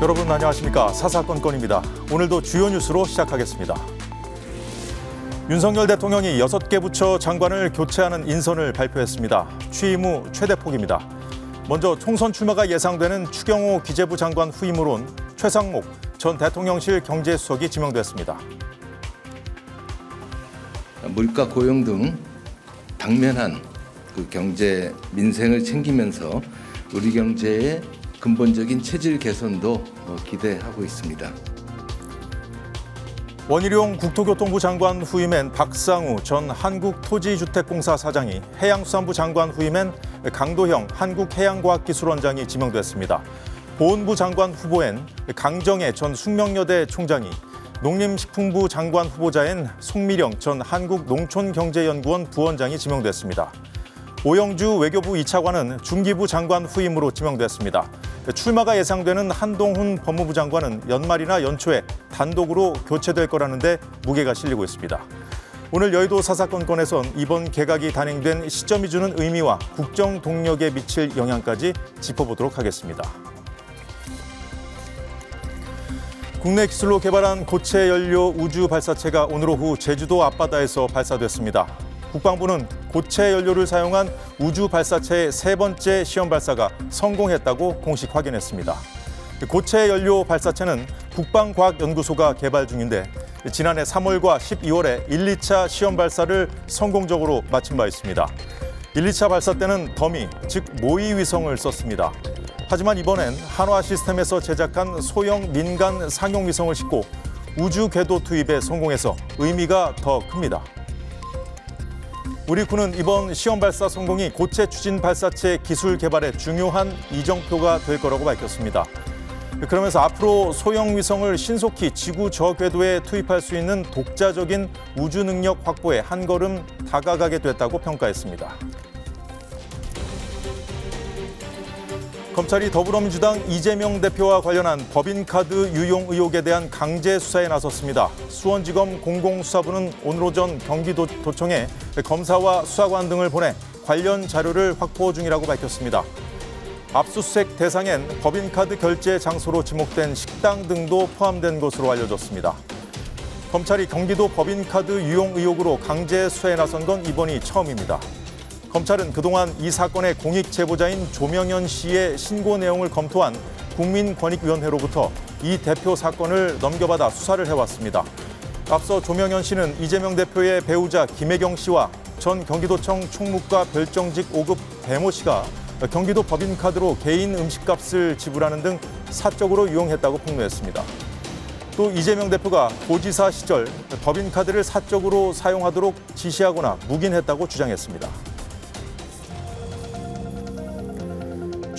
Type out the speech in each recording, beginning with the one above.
여러분 안녕하십니까. 사사건건입니다. 오늘도 주요 뉴스로 시작하겠습니다. 윤석열 대통령이 6개 부처 장관을 교체하는 인선을 발표했습니다. 취임 후 최대 폭입니다. 먼저 총선 출마가 예상되는 추경호 기재부 장관 후임으로 온 최상목 전 대통령실 경제수석이 지명됐습니다. 물가 고용 등 당면한 경제 민생을 챙기면서 우리 경제의 근본적인 체질 개선도 기대하고 있습니다. 원희룡 국토교통부 장관 후임엔 박상우 전 한국토지주택공사 사장이, 해양수산부 장관 후임엔 강도형 한국해양과학기술원장이 지명됐습니다. 보훈부 장관 후보엔 강정혜 전 숙명여대 총장이, 농림식품부 장관 후보자엔 송미령 전 한국농촌경제연구원 부원장이 지명됐습니다. 오영주 외교부 2차관은 중기부 장관 후임으로 지명됐습니다. 출마가 예상되는 한동훈 법무부 장관은 연말이나 연초에 단독으로 교체될 거라는데 무게가 실리고 있습니다. 오늘 여의도 사사건건에선 이번 개각이 단행된 시점이 주는 의미와 국정 동력에 미칠 영향까지 짚어보도록 하겠습니다. 국내 기술로 개발한 고체 연료 우주 발사체가 오늘 오후 제주도 앞바다에서 발사됐습니다. 국방부는 고체 연료를 사용한 우주 발사체의 3번째 시험 발사가 성공했다고 공식 확인했습니다. 고체 연료 발사체는 국방과학연구소가 개발 중인데 지난해 3월과 12월에 1, 2차 시험 발사를 성공적으로 마친 바 있습니다. 1, 2차 발사 때는 더미, 즉 모의 위성을 썼습니다. 하지만 이번엔 한화 시스템에서 제작한 소형 민간 상용 위성을 싣고 우주 궤도 투입에 성공해서 의미가 더 큽니다. 우리 군은 이번 시험 발사 성공이 고체 추진 발사체 기술 개발에 중요한 이정표가 될 거라고 밝혔습니다. 그러면서 앞으로 소형 위성을 신속히 지구 저 궤도에 투입할 수 있는 독자적인 우주 능력 확보에 한 걸음 다가가게 됐다고 평가했습니다. 검찰이 더불어민주당 이재명 대표와 관련한 법인카드 유용 의혹에 대한 강제 수사에 나섰습니다. 수원지검 공공수사부는 오늘 오전 경기도청에 검사와 수사관 등을 보내 관련 자료를 확보 중이라고 밝혔습니다. 압수수색 대상엔 법인카드 결제 장소로 지목된 식당 등도 포함된 것으로 알려졌습니다. 검찰이 경기도 법인카드 유용 의혹으로 강제 수사에 나선 건 이번이 처음입니다. 검찰은 그동안 이 사건의 공익 제보자인 조명현 씨의 신고 내용을 검토한 국민권익위원회로부터 이 대표 사건을 넘겨받아 수사를 해왔습니다. 앞서 조명현 씨는 이재명 대표의 배우자 김혜경 씨와 전 경기도청 총무과 별정직 5급 배모 씨가 경기도 법인카드로 개인 음식값을 지불하는 등 사적으로 유용했다고 폭로했습니다. 또 이재명 대표가 도지사 시절 법인카드를 사적으로 사용하도록 지시하거나 묵인했다고 주장했습니다.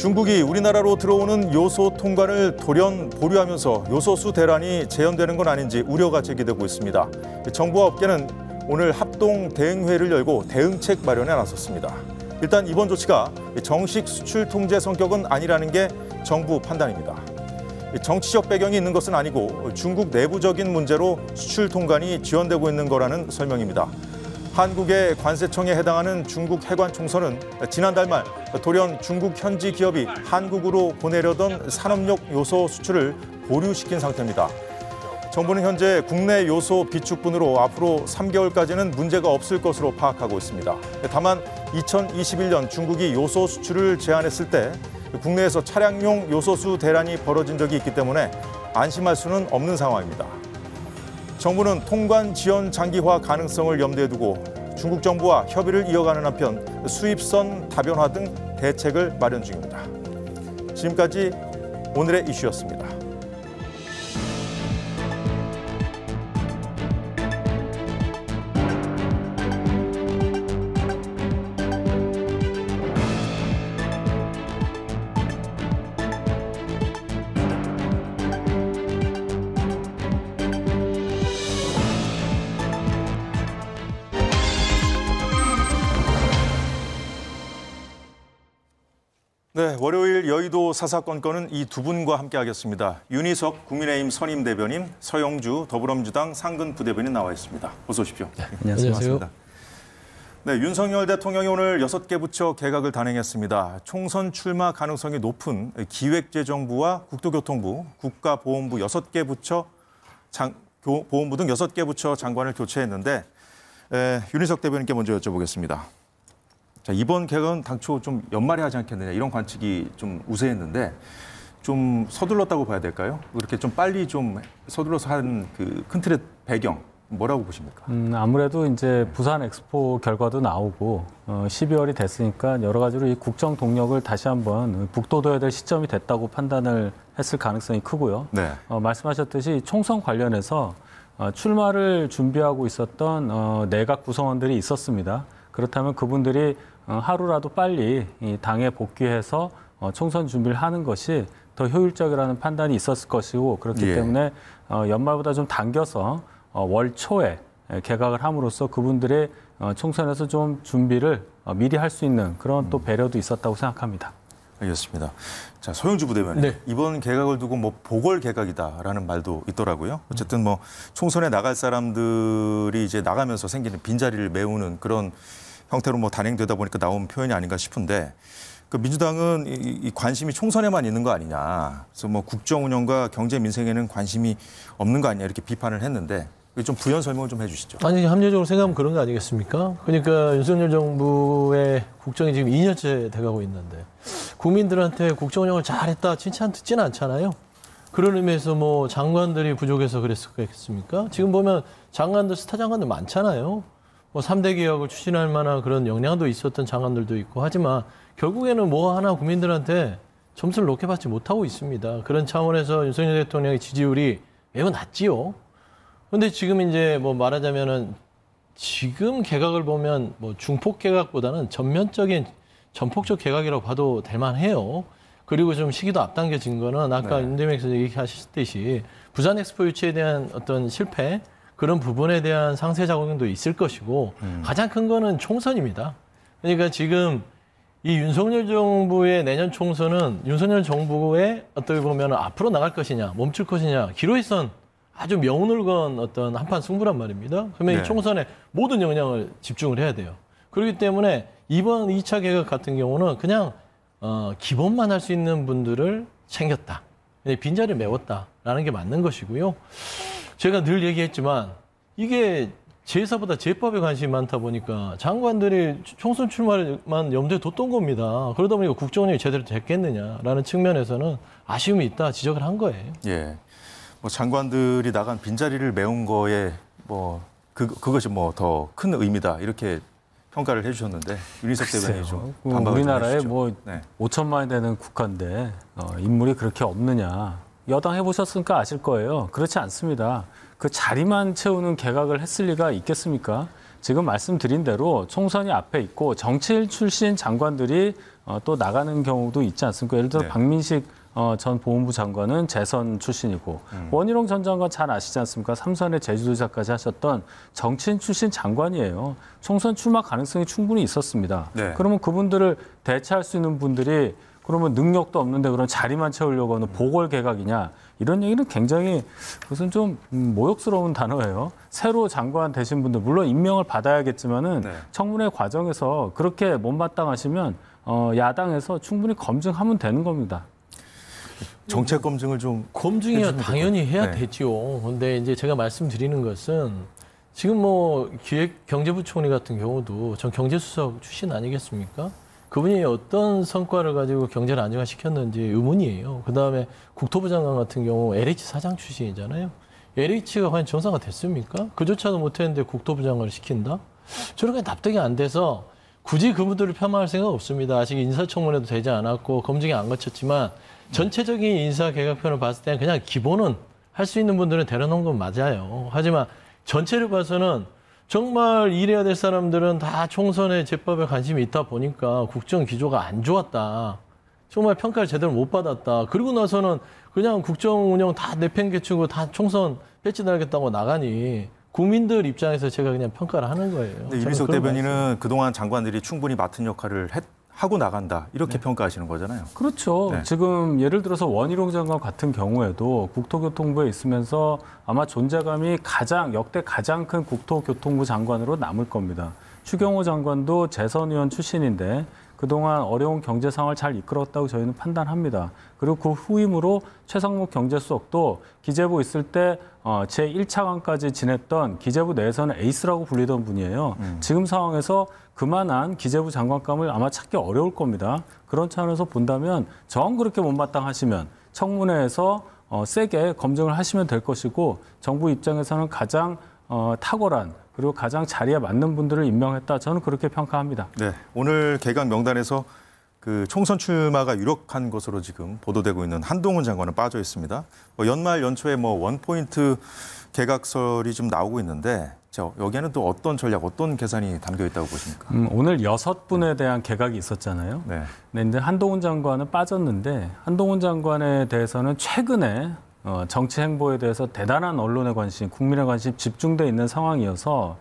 중국이 우리나라로 들어오는 요소 통관을 돌연 보류하면서 요소수 대란이 재현되는 건 아닌지 우려가 제기되고 있습니다. 정부와 업계는 오늘 합동 대응회의를 열고 대응책 마련에 나섰습니다. 일단 이번 조치가 정식 수출 통제 성격은 아니라는 게 정부 판단입니다. 정치적 배경이 있는 것은 아니고 중국 내부적인 문제로 수출 통관이 지연되고 있는 거라는 설명입니다. 한국의 관세청에 해당하는 중국 해관총서는 지난달 말 돌연 중국 현지 기업이 한국으로 보내려던 산업용 요소 수출을 보류시킨 상태입니다. 정부는 현재 국내 요소 비축분으로 앞으로 3개월까지는 문제가 없을 것으로 파악하고 있습니다. 다만 2021년 중국이 요소 수출을 제한했을 때 국내에서 차량용 요소수 대란이 벌어진 적이 있기 때문에 안심할 수는 없는 상황입니다. 정부는 통관 지연 장기화 가능성을 염두에 두고 중국 정부와 협의를 이어가는 한편 수입선 다변화 등 대책을 마련 중입니다. 지금까지 오늘의 이슈였습니다. 네, 월요일 여의도 사사건건은 이 두 분과 함께하겠습니다. 윤희석 국민의힘 선임 대변인, 서영주 더불어민주당 상근 부대변인 나와 있습니다. 어서 오십시오. 네, 안녕하세요. 네, 윤석열 대통령이 오늘 6개 부처 개각을 단행했습니다. 총선 출마 가능성이 높은 기획재정부와 국토교통부, 국가보훈부 6개 부처 보훈부 등 6개 부처 장관을 교체했는데 윤희석 대변인께 먼저 여쭤보겠습니다. 자, 이번 개각은 당초 좀 연말에 하지 않겠느냐 이런 관측이 좀 우세했는데 좀 서둘렀다고 봐야 될까요? 이렇게 좀 빨리 좀 서둘러서 한 그 큰 틀의 배경 뭐라고 보십니까? 아무래도 이제 부산 엑스포 결과도 나오고 12월이 됐으니까 여러 가지로 이 국정 동력을 다시 한번 북돋워야 될 시점이 됐다고 판단을 했을 가능성이 크고요. 네. 말씀하셨듯이 총선 관련해서 출마를 준비하고 있었던 내각 구성원들이 있었습니다. 그렇다면 그분들이 하루라도 빨리 이 당에 복귀해서 총선 준비를 하는 것이 더 효율적이라는 판단이 있었을 것이고 그렇기 때문에 연말보다 좀 당겨서 월 초에 개각을 함으로써 그분들의 총선에서 좀 준비를 미리 할 수 있는 그런 또 배려도 있었다고 생각합니다. 알겠습니다. 자, 서영주 부대변인. 네. 이번 개각을 두고 뭐 보궐 개각이다라는 말도 있더라고요. 어쨌든 뭐 총선에 나갈 사람들이 이제 나가면서 생기는 빈자리를 메우는 그런 형태로 뭐 단행되다 보니까 나온 표현이 아닌가 싶은데 그 민주당은 이 관심이 총선에만 있는 거 아니냐. 그래서 뭐 국정 운영과 경제 민생에는 관심이 없는 거 아니냐 이렇게 비판을 했는데 좀 부연 설명을 좀 해주시죠. 아니 합리적으로 생각하면 그런 거 아니겠습니까? 그러니까 윤석열 정부의 국정이 지금 2년째 돼가고 있는데 국민들한테 국정 운영을 잘했다 칭찬 듣지는 않잖아요. 그런 의미에서 뭐 장관들이 부족해서 그랬겠습니까? 지금 보면 장관들 스타 장관들 많잖아요. 뭐 3대 개혁을 추진할 만한 그런 역량도 있었던 장관들도 있고 하지만 결국에는 뭐 하나 국민들한테 점수를 높게 받지 못하고 있습니다. 그런 차원에서 윤석열 대통령의 지지율이 매우 낮지요. 근데 지금 이제 뭐 말하자면은 지금 개각을 보면 뭐 중폭 개각보다는 전폭적 개각이라고 봐도 될 만해요. 그리고 좀 시기도 앞당겨진 거는 아까 윤대명께서 얘기하셨듯이 부산 엑스포 유치에 대한 어떤 실패 그런 부분에 대한 상세 작용도 있을 것이고 가장 큰 거는 총선입니다. 그러니까 지금 이 윤석열 정부의 내년 총선은 윤석열 정부의 어떻게 보면 앞으로 나갈 것이냐 멈출 것이냐 기로에선 아주 명운을 건 어떤 한판 승부란 말입니다. 그러면 이 총선에 모든 역량을 집중을 해야 돼요. 그렇기 때문에 이번 2차 개각 같은 경우는 그냥 기본만 할 수 있는 분들을 챙겼다. 빈자리를 메웠다라는 게 맞는 것이고요. 제가 늘 얘기했지만 이게 제사보다 제법에 관심이 많다 보니까 장관들이 총선 출마만 염두에 뒀던 겁니다. 그러다 보니까 국정운영이 제대로 됐겠느냐라는 측면에서는 아쉬움이 있다 지적을 한 거예요. 예. 뭐 장관들이 나간 빈자리를 메운 거에 뭐 그것이 뭐 더 큰 의미다 이렇게 평가를 해주셨는데 윤희석 대변인이 좀 반박을 우리나라에 해주시죠. 뭐 5천만이 되는 국가인데 인물이 그렇게 없느냐. 여당 해보셨으니까 아실 거예요. 그렇지 않습니다. 그 자리만 채우는 개각을 했을 리가 있겠습니까? 지금 말씀드린 대로 총선이 앞에 있고 정치인 출신 장관들이 또 나가는 경우도 있지 않습니까? 예를 들어 박민식 전 보훈부 장관은 재선 출신이고 원희룡 전 장관 잘 아시지 않습니까? 3선의 제주도지사까지 하셨던 정치인 출신 장관이에요. 총선 출마 가능성이 충분히 있었습니다. 그러면 그분들을 대체할 수 있는 분들이 그러면 능력도 없는데 그런 자리만 채우려고 하는 보궐 개각이냐 이런 얘기는 굉장히 무슨 좀 모욕스러운 단어예요. 새로 장관 되신 분들 물론 임명을 받아야겠지만은 청문회 과정에서 그렇게 못마땅하시면 야당에서 충분히 검증하면 되는 겁니다. 정책 검증을 좀 검증이야 당연히 해야 되죠. 근데 이제 제가 말씀드리는 것은 지금 뭐 경제부총리 같은 경우도 전 경제수석 출신 아니겠습니까? 그분이 어떤 성과를 가지고 경제를 안정화시켰는지 의문이에요. 그다음에 국토부 장관 같은 경우 LH 사장 출신이잖아요. LH가 과연 정상화 됐습니까? 그조차도 못했는데 국토부 장관을 시킨다? 저렇게 납득이 안 돼서 굳이 그분들을 폄하할 생각 없습니다. 아직 인사청문회도 되지 않았고 검증이 안 거쳤지만 전체적인 인사 개각편을 봤을 때는 그냥 기본은 할 수 있는 분들은 데려놓은 건 맞아요. 하지만 전체를 봐서는 정말 일해야 될 사람들은 다 총선에 제법에 관심이 있다 보니까 국정 기조가 안 좋았다. 정말 평가를 제대로 못 받았다. 그리고 나서는 그냥 국정 운영 다 내팽개치고 다 총선 배치 달겠다고 나가니 국민들 입장에서 제가 그냥 평가를 하는 거예요. 윤희석 대변인은 그동안 장관들이 충분히 맡은 역할을 하고 나간다 이렇게 평가하시는 거잖아요. 그렇죠. 네. 지금 예를 들어서 원희룡 장관 같은 경우에도 국토교통부에 있으면서 아마 존재감이 역대 가장 큰 국토교통부 장관으로 남을 겁니다. 추경호 장관도 재선 의원 출신인데 그동안 어려운 경제 상황을 잘 이끌었다고 저희는 판단합니다. 그리고 그 후임으로 최상목 경제수석도 기재부 있을 때 제1차관까지 지냈던 기재부 내에서는 에이스라고 불리던 분이에요. 지금 상황에서 그만한 기재부 장관감을 아마 찾기 어려울 겁니다. 그런 차원에서 본다면 정 그렇게 못마땅하시면 청문회에서 세게 검증을 하시면 될 것이고 정부 입장에서는 가장 탁월한 그리고 가장 자리에 맞는 분들을 임명했다. 저는 그렇게 평가합니다. 네, 오늘 개각 명단에서 그 총선 출마가 유력한 것으로 지금 보도되고 있는 한동훈 장관은 빠져 있습니다. 연말 연초에 원포인트 개각설이 좀 나오고 있는데 여기에는 또 어떤 전략, 어떤 계산이 담겨 있다고 보십니까? 오늘 6분에 대한 개각이 있었잖아요. 네. 근데 한동훈 장관은 빠졌는데 한동훈 장관에 대해서는 최근에 정치 행보에 대해서 대단한 언론의 관심, 국민의 관심 집중돼 있는 상황이어서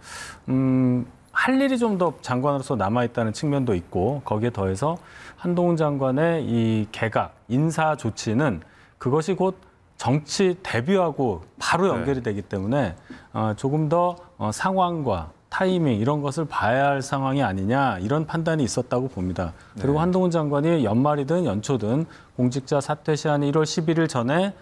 할 일이 좀 더 장관으로서 남아있다는 측면도 있고 거기에 더해서 한동훈 장관의 이 개각, 인사 조치는 그것이 곧 정치 데뷔하고 바로 연결이 되기 때문에 조금 더 상황과 타이밍 이런 것을 봐야 할 상황이 아니냐 이런 판단이 있었다고 봅니다. 그리고 한동훈 장관이 연말이든 연초든 공직자 사퇴 시한이 1월 11일 전에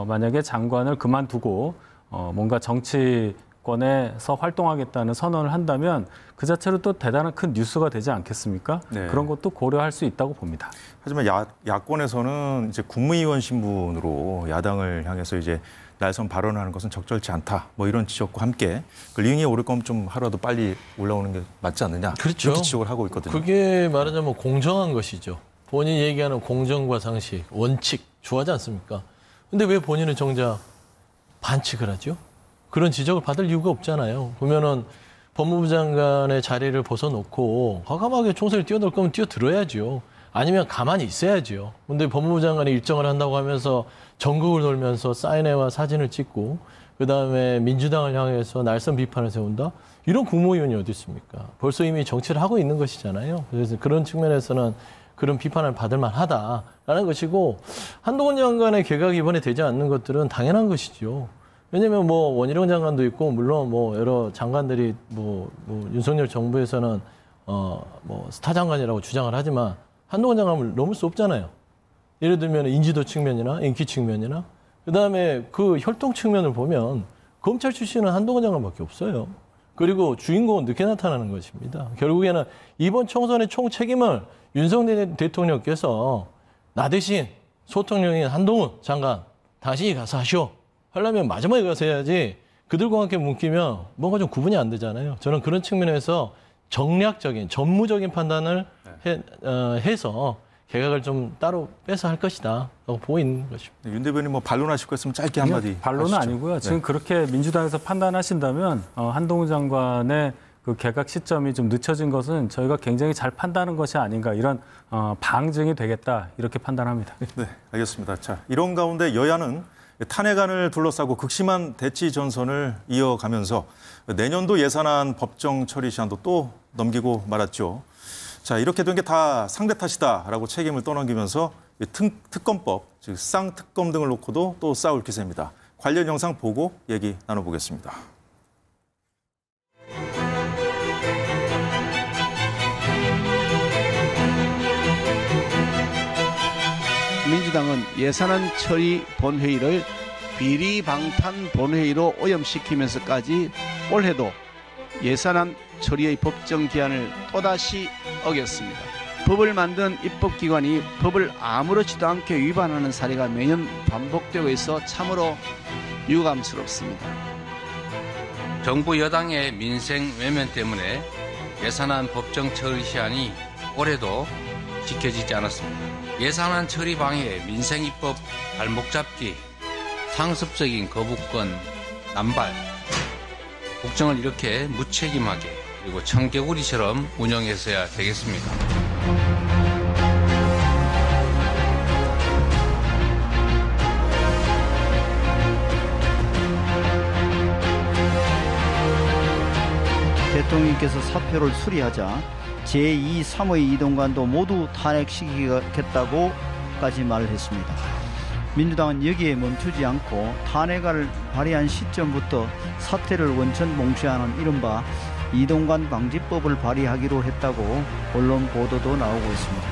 만약에 장관을 그만두고 뭔가 정치권에서 활동하겠다는 선언을 한다면 그 자체로 또 대단한 큰 뉴스가 되지 않겠습니까? 네. 그런 것도 고려할 수 있다고 봅니다. 하지만 야권에서는 이제 국무위원 신분으로 야당을 향해서 이제 날선 발언하는 것은 적절치 않다. 이런 지적과 함께 그 링에 오를 거면 좀 하루라도 빨리 올라오는 게 맞지 않느냐. 그렇죠. 이렇게 지적을 하고 있거든요. 그게 말하자면 공정한 것이죠. 본인이 얘기하는 공정과 상식, 원칙 좋아하지 않습니까? 근데 왜 본인은 정작 반칙을 하죠? 그런 지적을 받을 이유가 없잖아요. 보면은 법무부 장관의 자리를 벗어놓고 과감하게 총선에 뛰어들 거면 뛰어들어야죠. 아니면 가만히 있어야죠. 근데 법무부 장관이 일정을 한다고 하면서 전국을 돌면서 사인회와 사진을 찍고 그다음에 민주당을 향해서 날선 비판을 세운다? 이런 국무위원이 어디 있습니까? 벌써 이미 정치를 하고 있는 것이잖아요. 그래서 그런 측면에서는 그런 비판을 받을 만하다라는 것이고 한동훈 장관의 개각이 이번에 되지 않는 것들은 당연한 것이죠. 왜냐하면 원희룡 장관도 있고 물론 여러 장관들이 윤석열 정부에서는 스타 장관이라고 주장을 하지만 한동훈 장관을 넘을 수 없잖아요. 예를 들면 인지도 측면이나 인기 측면이나 그다음에 그 혈통 측면을 보면 검찰 출신은 한동훈 장관밖에 없어요. 그리고 주인공은 늦게 나타나는 것입니다. 결국에는 이번 총선의 총 책임을 윤석열 대통령께서 나 대신 소통령인 한동훈 장관 당신이 가서 하시오. 하려면 마지막에 가서 해야지 그들과 함께 묶이면 뭔가 좀 구분이 안 되잖아요. 저는 그런 측면에서 정략적인 전무적인 판단을 해서 개각을 좀 따로 빼서 할 것이다 라고 보이는 것입니다. 윤 대변인 반론하실 거 있으면 짧게 한마디 반론은 하시죠. 아니고요. 지금 그렇게 민주당에서 판단하신다면 한동훈 장관의 그 개각 시점이 좀 늦춰진 것은 저희가 굉장히 잘 판단한 것이 아닌가 이런 방증이 되겠다 이렇게 판단합니다. 네, 알겠습니다. 자, 이런 가운데 여야는 탄핵안을 둘러싸고 극심한 대치 전선을 이어가면서 내년도 예산안 법정 처리 시한도 또 넘기고 말았죠. 자, 이렇게 된 게 다 상대 탓이다라고 책임을 떠넘기면서 특검법, 즉 쌍특검 등을 놓고도 또 싸울 기세입니다. 관련 영상 보고 얘기 나눠보겠습니다. 민주당은 예산안 처리 본회의를 비리방탄 본회의로 오염시키면서까지 올해도 예산안 처리의 법정 기한을 또다시 어겼습니다. 법을 만든 입법기관이 법을 아무렇지도 않게 위반하는 사례가 매년 반복되고 있어 참으로 유감스럽습니다. 정부 여당의 민생 외면 때문에 예산안 법정 처리 시한이 올해도 지켜지지 않았습니다. 예산안 처리 방해, 민생 입법 발목 잡기, 상습적인 거부권 남발, 국정을 이렇게 무책임하게 그리고 청개구리처럼 운영해서야 되겠습니다. 대통령께서 사표를 수리하자 제2, 3의 이동관도 모두 탄핵시키겠다고까지 말을 했습니다. 민주당은 여기에 멈추지 않고 탄핵안을 발의한 시점부터 사퇴를 원천 봉쇄하는 이른바 이동관 방지법을 발의하기로 했다고 언론 보도도 나오고 있습니다.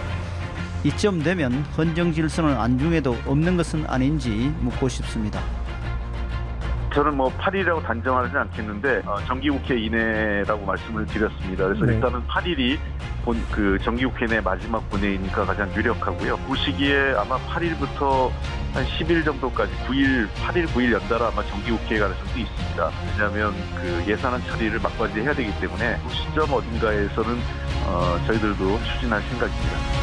이쯤 되면 헌정 질서는 안중에도 없는 것은 아닌지 묻고 싶습니다. 저는 뭐 8일이라고 단정하지 않겠는데 정기국회 이내라고 말씀을 드렸습니다. 그래서 네. 일단은 8일이 그 정기국회 내 마지막 본회의니까 가장 유력하고요. 그 시기에 아마 8일부터 한 10일 정도까지 8일, 9일 연달아 아마 정기국회에 가능성도 있습니다. 왜냐하면 그 예산안 처리를 막바지 해야 되기 때문에 그 시점 어딘가에서는 저희들도 추진할 생각입니다.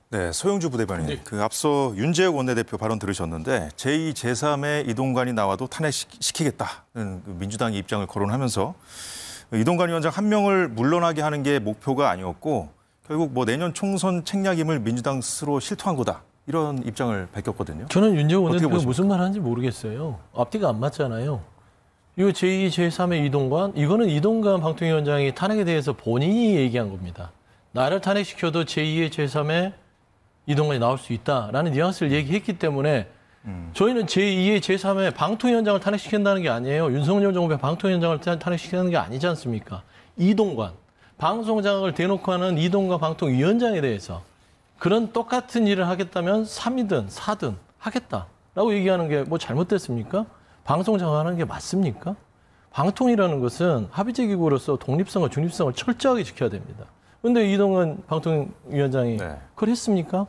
네, 소영주 부대변인. 그 앞서 윤재욱 원내대표 발언 들으셨는데 제2, 제3의 이동관이 나와도 탄핵시키겠다는 민주당의 입장을 거론하면서 이동관 위원장 한 명을 물러나게 하는 게 목표가 아니었고 결국 뭐 내년 총선 책략임을 민주당 스스로 실토한 거다. 이런 입장을 밝혔거든요. 저는 윤재욱 원내대표가 무슨 말 하는지 모르겠어요. 앞뒤가 안 맞잖아요. 이거 제2, 제3의 이동관, 이거는 이동관 방통위원장이 탄핵에 대해서 본인이 얘기한 겁니다. 나를 탄핵시켜도 제2의 제3의 이동관이 나올 수 있다라는 뉘앙스를 얘기했기 때문에 저희는 제2의 제3의 방통위원장을 탄핵시킨다는 게 아니에요. 윤석열 정부의 방통위원장을 탄핵시키는 게 아니지 않습니까? 이동관, 방송장악을 대놓고 하는 이동관 방통위원장에 대해서 그런 똑같은 일을 하겠다면 3이든 4든 하겠다라고 얘기하는 게 뭐 잘못됐습니까? 방송장악하는 게 맞습니까? 방통이라는 것은 합의제 기구로서 독립성과 중립성을 철저하게 지켜야 됩니다. 그런데 이동관 방통위원장이 그걸 했습니까?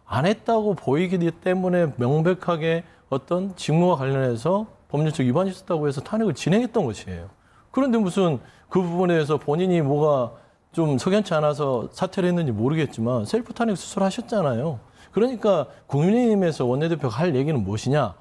안 했다고 보이기 때문에 명백하게 어떤 직무와 관련해서 법률적 위반이 있었다고 해서 탄핵을 진행했던 것이에요. 그런데 무슨 그 부분에 대해서 본인이 뭐가 좀 석연치 않아서 사퇴를 했는지 모르겠지만 셀프 탄핵 스스로 하셨잖아요. 그러니까 국민의힘에서 원내대표가 할 얘기는 무엇이냐?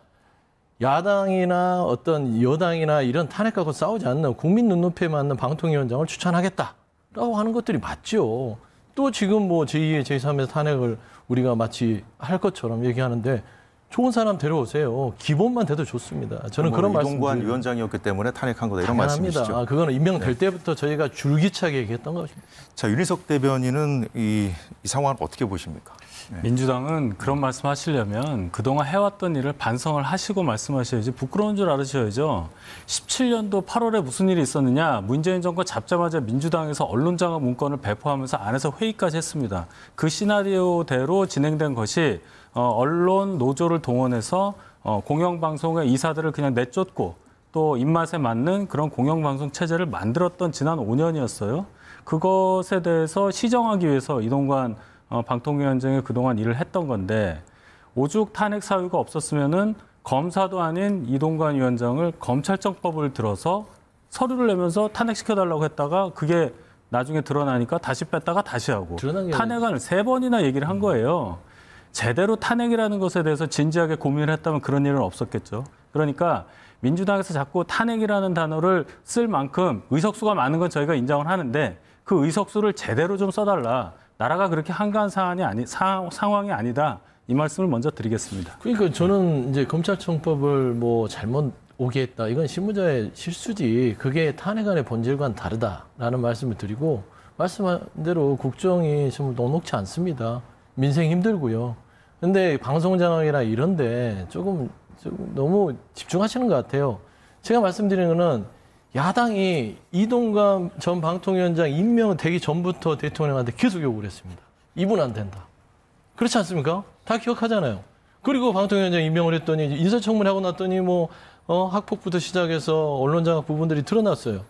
야당이나 어떤 여당이나 이런 탄핵 갖고 싸우지 않는 국민 눈높이에 맞는 방통위원장을 추천하겠다라고 하는 것들이 맞죠. 또 지금 뭐 제2의 제3의 탄핵을 우리가 마치 할 것처럼 얘기하는데 좋은 사람 데려오세요. 기본만 돼도 좋습니다. 저는 그런 말씀. 이동관 위원장이었기 때문에 탄핵한 거다 이런 말씀이시죠. 그거는 임명될 때부터 저희가 줄기차게 얘기했던 것입니다. 자, 윤희석 대변인은 이 상황을 어떻게 보십니까? 네. 민주당은 그런 말씀하시려면 그동안 해왔던 일을 반성을 하시고 말씀하셔야지 부끄러운 줄 알으셔야죠. 17년도 8월에 무슨 일이 있었느냐. 문재인 정권 잡자마자 민주당에서 언론장악 문건을 배포하면서 안에서 회의까지 했습니다. 그 시나리오대로 진행된 것이 언론 노조를 동원해서 공영방송의 이사들을 그냥 내쫓고 또 입맛에 맞는 그런 공영방송 체제를 만들었던 지난 5년이었어요. 그것에 대해서 시정하기 위해서 이동관 방통위원장이 그동안 일을 했던 건데 오죽 탄핵 사유가 없었으면은 검사도 아닌 이동관 위원장을 검찰청법을 들어서 서류를 내면서 탄핵시켜달라고 했다가 그게 나중에 드러나니까 다시 뺐다가 다시 하고 탄핵안을 3번이나 얘기를 한 거예요. 제대로 탄핵이라는 것에 대해서 진지하게 고민을 했다면 그런 일은 없었겠죠. 그러니까 민주당에서 자꾸 탄핵이라는 단어를 쓸 만큼 의석수가 많은 건 저희가 인정을 하는데 그 의석수를 제대로 좀 써달라. 나라가 그렇게 한가한 상황이 아니다. 이 말씀을 먼저 드리겠습니다. 그러니까 저는 이제 검찰청법을 뭐 잘못 오게 했다. 이건 실무자의 실수지. 그게 탄핵안의 본질과는 다르다라는 말씀을 드리고 말씀한 대로 국정이 정말 녹록치 않습니다. 민생 힘들고요. 근데 방송장악이나 이런데 조금 너무 집중하시는 것 같아요. 제가 말씀드리는 거는 야당이 이동관 전 방통위원장 임명되기 전부터 대통령한테 계속 요구를 했습니다. 이분 안 된다. 그렇지 않습니까? 다 기억하잖아요. 그리고 방통위원장 임명을 했더니 인사청문회 하고 났더니 뭐 학폭부터 시작해서 언론장악 부분들이 드러났어요.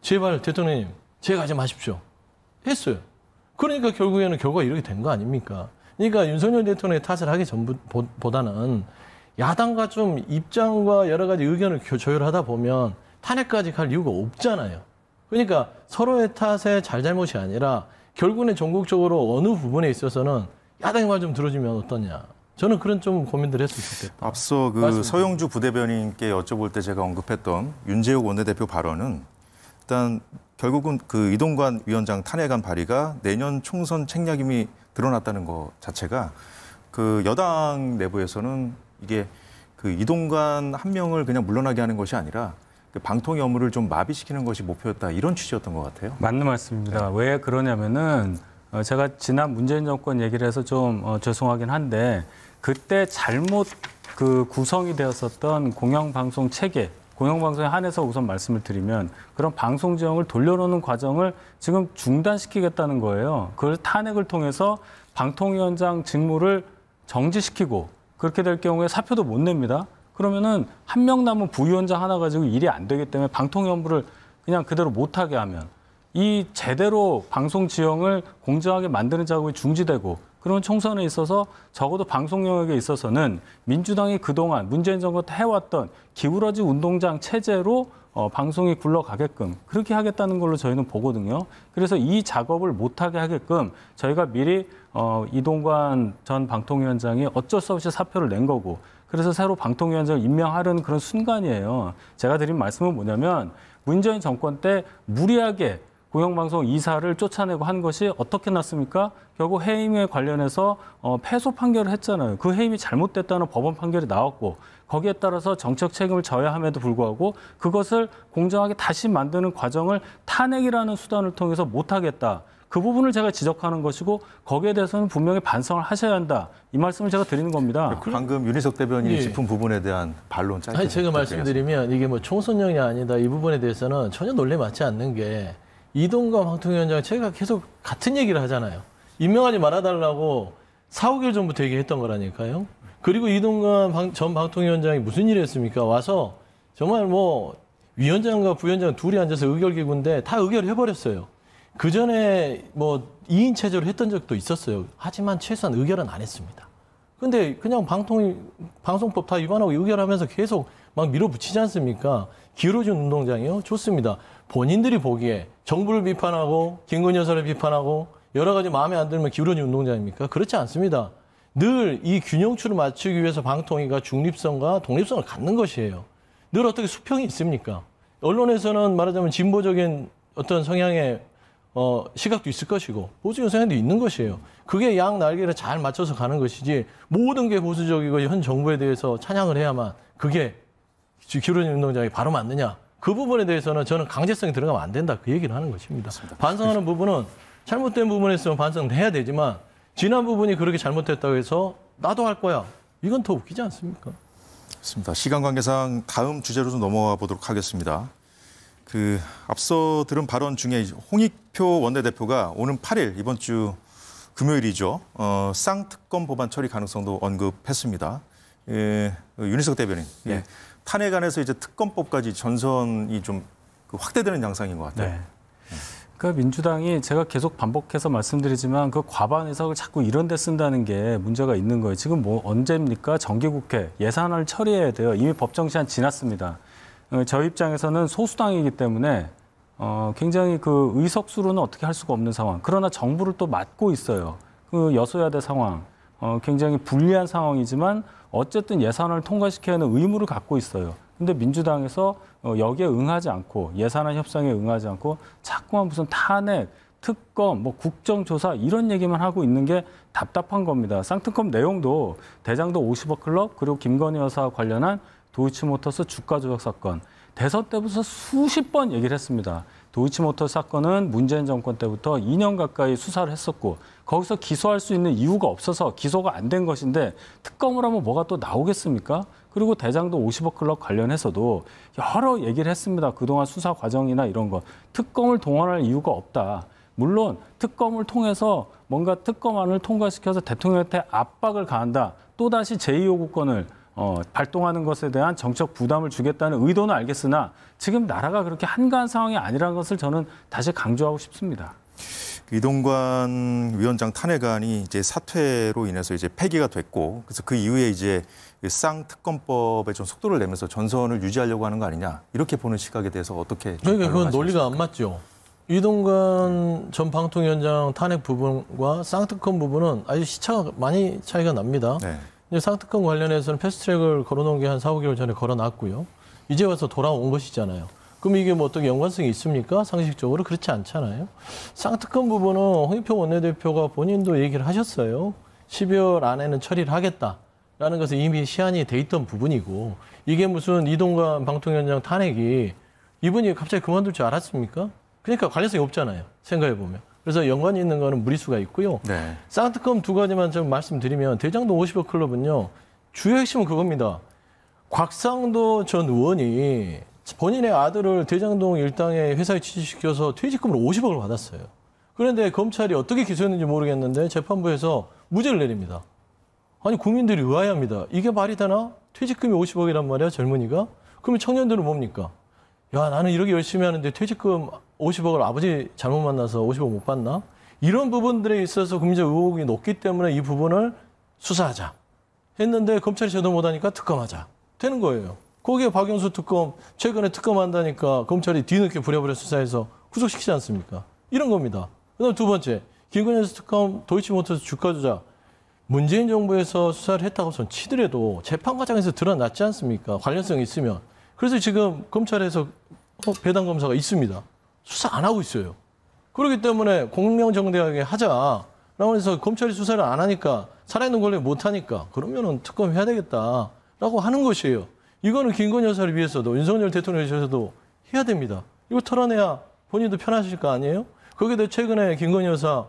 제발 대통령님 제가 하지 마십시오. 했어요. 그러니까 결국에는 결과가 이렇게 된 거 아닙니까? 그러니까 윤석열 대통령의 탓을 하기 전보다는 야당과 좀 입장과 여러 가지 의견을 조율하다 보면 탄핵까지 갈 이유가 없잖아요. 그러니까 서로의 탓의 잘잘못이 아니라 결국엔 전국적으로 어느 부분에 있어서는 야당의 말 좀 들어주면 어떠냐. 저는 그런 좀 고민들 했으면 좋겠다. 앞서 그 서영주 부대변인께 여쭤볼 때 제가 언급했던 윤재욱 원내대표 발언은 일단 결국은 그 이동관 위원장 탄핵안 발의가 내년 총선 책략임이 드러났다는 것 자체가 그 여당 내부에서는 이게 그 이동관 한 명을 그냥 물러나게 하는 것이 아니라 그 방통위 업무를 좀 마비시키는 것이 목표였다 이런 취지였던 것 같아요. 맞는 말씀입니다. 왜 그러냐면은 제가 지난 문재인 정권 얘기를 해서 좀 죄송하긴 한데 그때 잘못 그 구성이 되었었던 공영방송 체계, 공영방송에 한해서 우선 말씀을 드리면 그런 방송 지형을 돌려놓는 과정을 지금 중단시키겠다는 거예요. 그걸 탄핵을 통해서 방통위원장 직무를 정지시키고 그렇게 될 경우에 사표도 못 냅니다. 그러면은 한 명 남은 부위원장 하나 가지고 일이 안 되기 때문에 방통위 업무를 그냥 그대로 못하게 하면 이 제대로 방송 지형을 공정하게 만드는 작업이 중지되고 그런 총선에 있어서 적어도 방송 영역에 있어서는 민주당이 그동안 문재인 정부 때 해왔던 기울어진 운동장 체제로 방송이 굴러가게끔 그렇게 하겠다는 걸로 저희는 보거든요. 그래서 이 작업을 못하게 하게끔 저희가 미리 이동관 전 방통위원장이 어쩔 수 없이 사표를 낸 거고 그래서 새로 방통위원장을 임명하려는 그런 순간이에요. 제가 드린 말씀은 뭐냐면 문재인 정권 때 무리하게 공영방송 이사를 쫓아내고 한 것이 어떻게 났습니까? 결국 해임에 관련해서 패소 판결을 했잖아요. 그 해임이 잘못됐다는 법원 판결이 나왔고 거기에 따라서 정책 책임을 져야 함에도 불구하고 그것을 공정하게 다시 만드는 과정을 탄핵이라는 수단을 통해서 못하겠다. 그 부분을 제가 지적하는 것이고 거기에 대해서는 분명히 반성을 하셔야 한다. 이 말씀을 제가 드리는 겁니다. 방금 윤희석 대변인이 짚은 부분에 대한 반론 짧게. 아니, 제가 말씀드리면 이게 뭐 총선령이 아니다. 이 부분에 대해서는 전혀 논리에 맞지 않는 게 이동관 방통위원장 제가 계속 같은 얘기를 하잖아요. 임명하지 말아달라고 4, 5개월 전부터 얘기했던 거라니까요. 그리고 이동관 전 방통위원장이 무슨 일을 했습니까? 와서 정말 뭐 위원장과 부위원장 둘이 앉아서 의결기구인데 다 의결해버렸어요. 그 전에 뭐 2인 체제로 했던 적도 있었어요. 하지만 최소한 의결은 안 했습니다. 근데 그냥 방송법 다 위반하고 의결하면서 계속 막 밀어붙이지 않습니까? 기울어진 운동장이요? 좋습니다. 본인들이 보기에 정부를 비판하고 김건희 여사를 비판하고 여러 가지 마음에 안 들면 기울어진 운동장입니까? 그렇지 않습니다. 늘 이 균형추를 맞추기 위해서 방통위가 중립성과 독립성을 갖는 것이에요. 늘 어떻게 수평이 있습니까? 언론에서는 말하자면 진보적인 어떤 성향의 시각도 있을 것이고 보수적인 성향도 있는 것이에요. 그게 양 날개를 잘 맞춰서 가는 것이지 모든 게 보수적이고 현 정부에 대해서 찬양을 해야만 그게 기울어진 운동장이 바로 맞느냐. 그 부분에 대해서는 저는 강제성이 들어가면 안 된다. 그 얘기를 하는 것입니다. 맞습니다. 반성하는 부분은 잘못된 부분에 있으면 반성을 해야 되지만 지난 부분이 그렇게 잘못됐다고 해서 나도 할 거야. 이건 더 웃기지 않습니까? 맞습니다. 시간 관계상 다음 주제로 좀 넘어가 보도록 하겠습니다. 앞서 들은 발언 중에 홍익표 원내대표가 오는 8일 이번 주 금요일이죠. 쌍특검 법안 처리 가능성도 언급했습니다. 윤희석 대변인. 네. 탄핵안에서 이제 특검법까지 전선이 좀 확대되는 양상인 것 같아요. 네. 그러니까 민주당이 제가 계속 반복해서 말씀드리지만 그 과반 의석을 자꾸 이런 데 쓴다는 게 문제가 있는 거예요. 지금 뭐 언제입니까? 정기국회 예산안을 처리해야 돼요. 이미 법정 시한 지났습니다. 저희 입장에서는 소수당이기 때문에 굉장히 그 의석수로는 어떻게 할 수가 없는 상황. 그러나 정부를 또 맡고 있어요. 그 여소야대 상황. 굉장히 불리한 상황이지만 어쨌든 예산안을 통과시켜야 하는 의무를 갖고 있어요. 근데 민주당에서 여기에 응하지 않고 예산안 협상에 응하지 않고 자꾸만 무슨 탄핵, 특검, 뭐 국정조사 이런 얘기만 하고 있는 게 답답한 겁니다. 쌍특검 내용도 대장도 50억 클럽 그리고 김건희 여사 관련한 도이치모터스 주가 조작 사건. 대선 때부터 수십 번 얘기를 했습니다. 도이치모터스 사건은 문재인 정권 때부터 2년 가까이 수사를 했었고 거기서 기소할 수 있는 이유가 없어서 기소가 안 된 것인데 특검을 하면 뭐가 또 나오겠습니까? 그리고 대장도 50억 클럽 관련해서도 여러 얘기를 했습니다. 그동안 수사 과정이나 이런 거. 특검을 동원할 이유가 없다. 물론 특검을 통해서 뭔가 특검안을 통과시켜서 대통령한테 압박을 가한다. 또다시 제2요구권을 발동하는 것에 대한 정책 부담을 주겠다는 의도는 알겠으나 지금 나라가 그렇게 한가한 상황이 아니라는 것을 저는 다시 강조하고 싶습니다. 이동관 위원장 탄핵안이 이제 사퇴로 인해서 이제 폐기가 됐고 그래서 그 이후에 이제 쌍특검법에 좀 속도를 내면서 전선을 유지하려고 하는 거 아니냐 이렇게 보는 시각에 대해서 어떻게 그러니까 그건 논리가 안 맞죠. 이동관 전 방통위원장 탄핵 부분과 쌍특검 부분은 아주 시차가 많이 차이가 납니다. 네. 이제 쌍특검 관련해서는 패스트트랙을 걸어놓은 게 한 4, 5개월 전에 걸어놨고요. 이제 와서 돌아온 것이잖아요. 그럼 이게 뭐 어떻게 연관성이 있습니까? 상식적으로 그렇지 않잖아요. 쌍특검 부분은 홍익표 원내대표가 본인도 얘기를 하셨어요. 12월 안에는 처리를 하겠다. 라는 것은 이미 시한이 돼 있던 부분이고 이게 무슨 이동관 방통위원장 탄핵이 이분이 갑자기 그만둘 줄 알았습니까? 그러니까 관련성이 없잖아요. 생각해보면. 그래서 연관이 있는 거는 무리수가 있고요. 네. 쌍특검 두 가지만 좀 말씀드리면 대장동 50억 클럽은요. 주요 핵심은 그겁니다. 곽상도 전 의원이 본인의 아들을 대장동 일당의 회사에 취직시켜서 퇴직금으로 50억을 받았어요. 그런데 검찰이 어떻게 기소했는지 모르겠는데 재판부에서 무죄를 내립니다. 아니 국민들이 의아해합니다. 이게 말이 되나? 퇴직금이 50억이란 말이야 젊은이가? 그러면 청년들은 뭡니까? 야 나는 이렇게 열심히 하는데 퇴직금 50억을 아버지 잘못 만나서 50억 못 받나? 이런 부분들에 있어서 국민적 의혹이 높기 때문에 이 부분을 수사하자 했는데 검찰이 제대로 못하니까 특검하자 되는 거예요. 거기에 박영수 특검 최근에 특검한다니까 검찰이 뒤늦게 부랴부랴 수사해서 구속시키지 않습니까? 이런 겁니다. 그다음 두 번째 김건희 여사 특검 도이치모터스 주가 조작 문재인 정부에서 수사를 했다고 전 치더라도 재판 과정에서 드러났지 않습니까? 관련성이 있으면. 그래서 지금 검찰에서 배당 검사가 있습니다. 수사 안 하고 있어요. 그렇기 때문에 공명정대하게 하자라고 해서 검찰이 수사를 안 하니까 살아있는 권리 못 하니까 그러면은 특검해야 되겠다라고 하는 것이에요. 이거는 김건희 여사를 위해서도 윤석열 대통령을 위해서도 해야 됩니다. 이거 털어내야 본인도 편하실 거 아니에요? 거기다 최근에 김건희 여사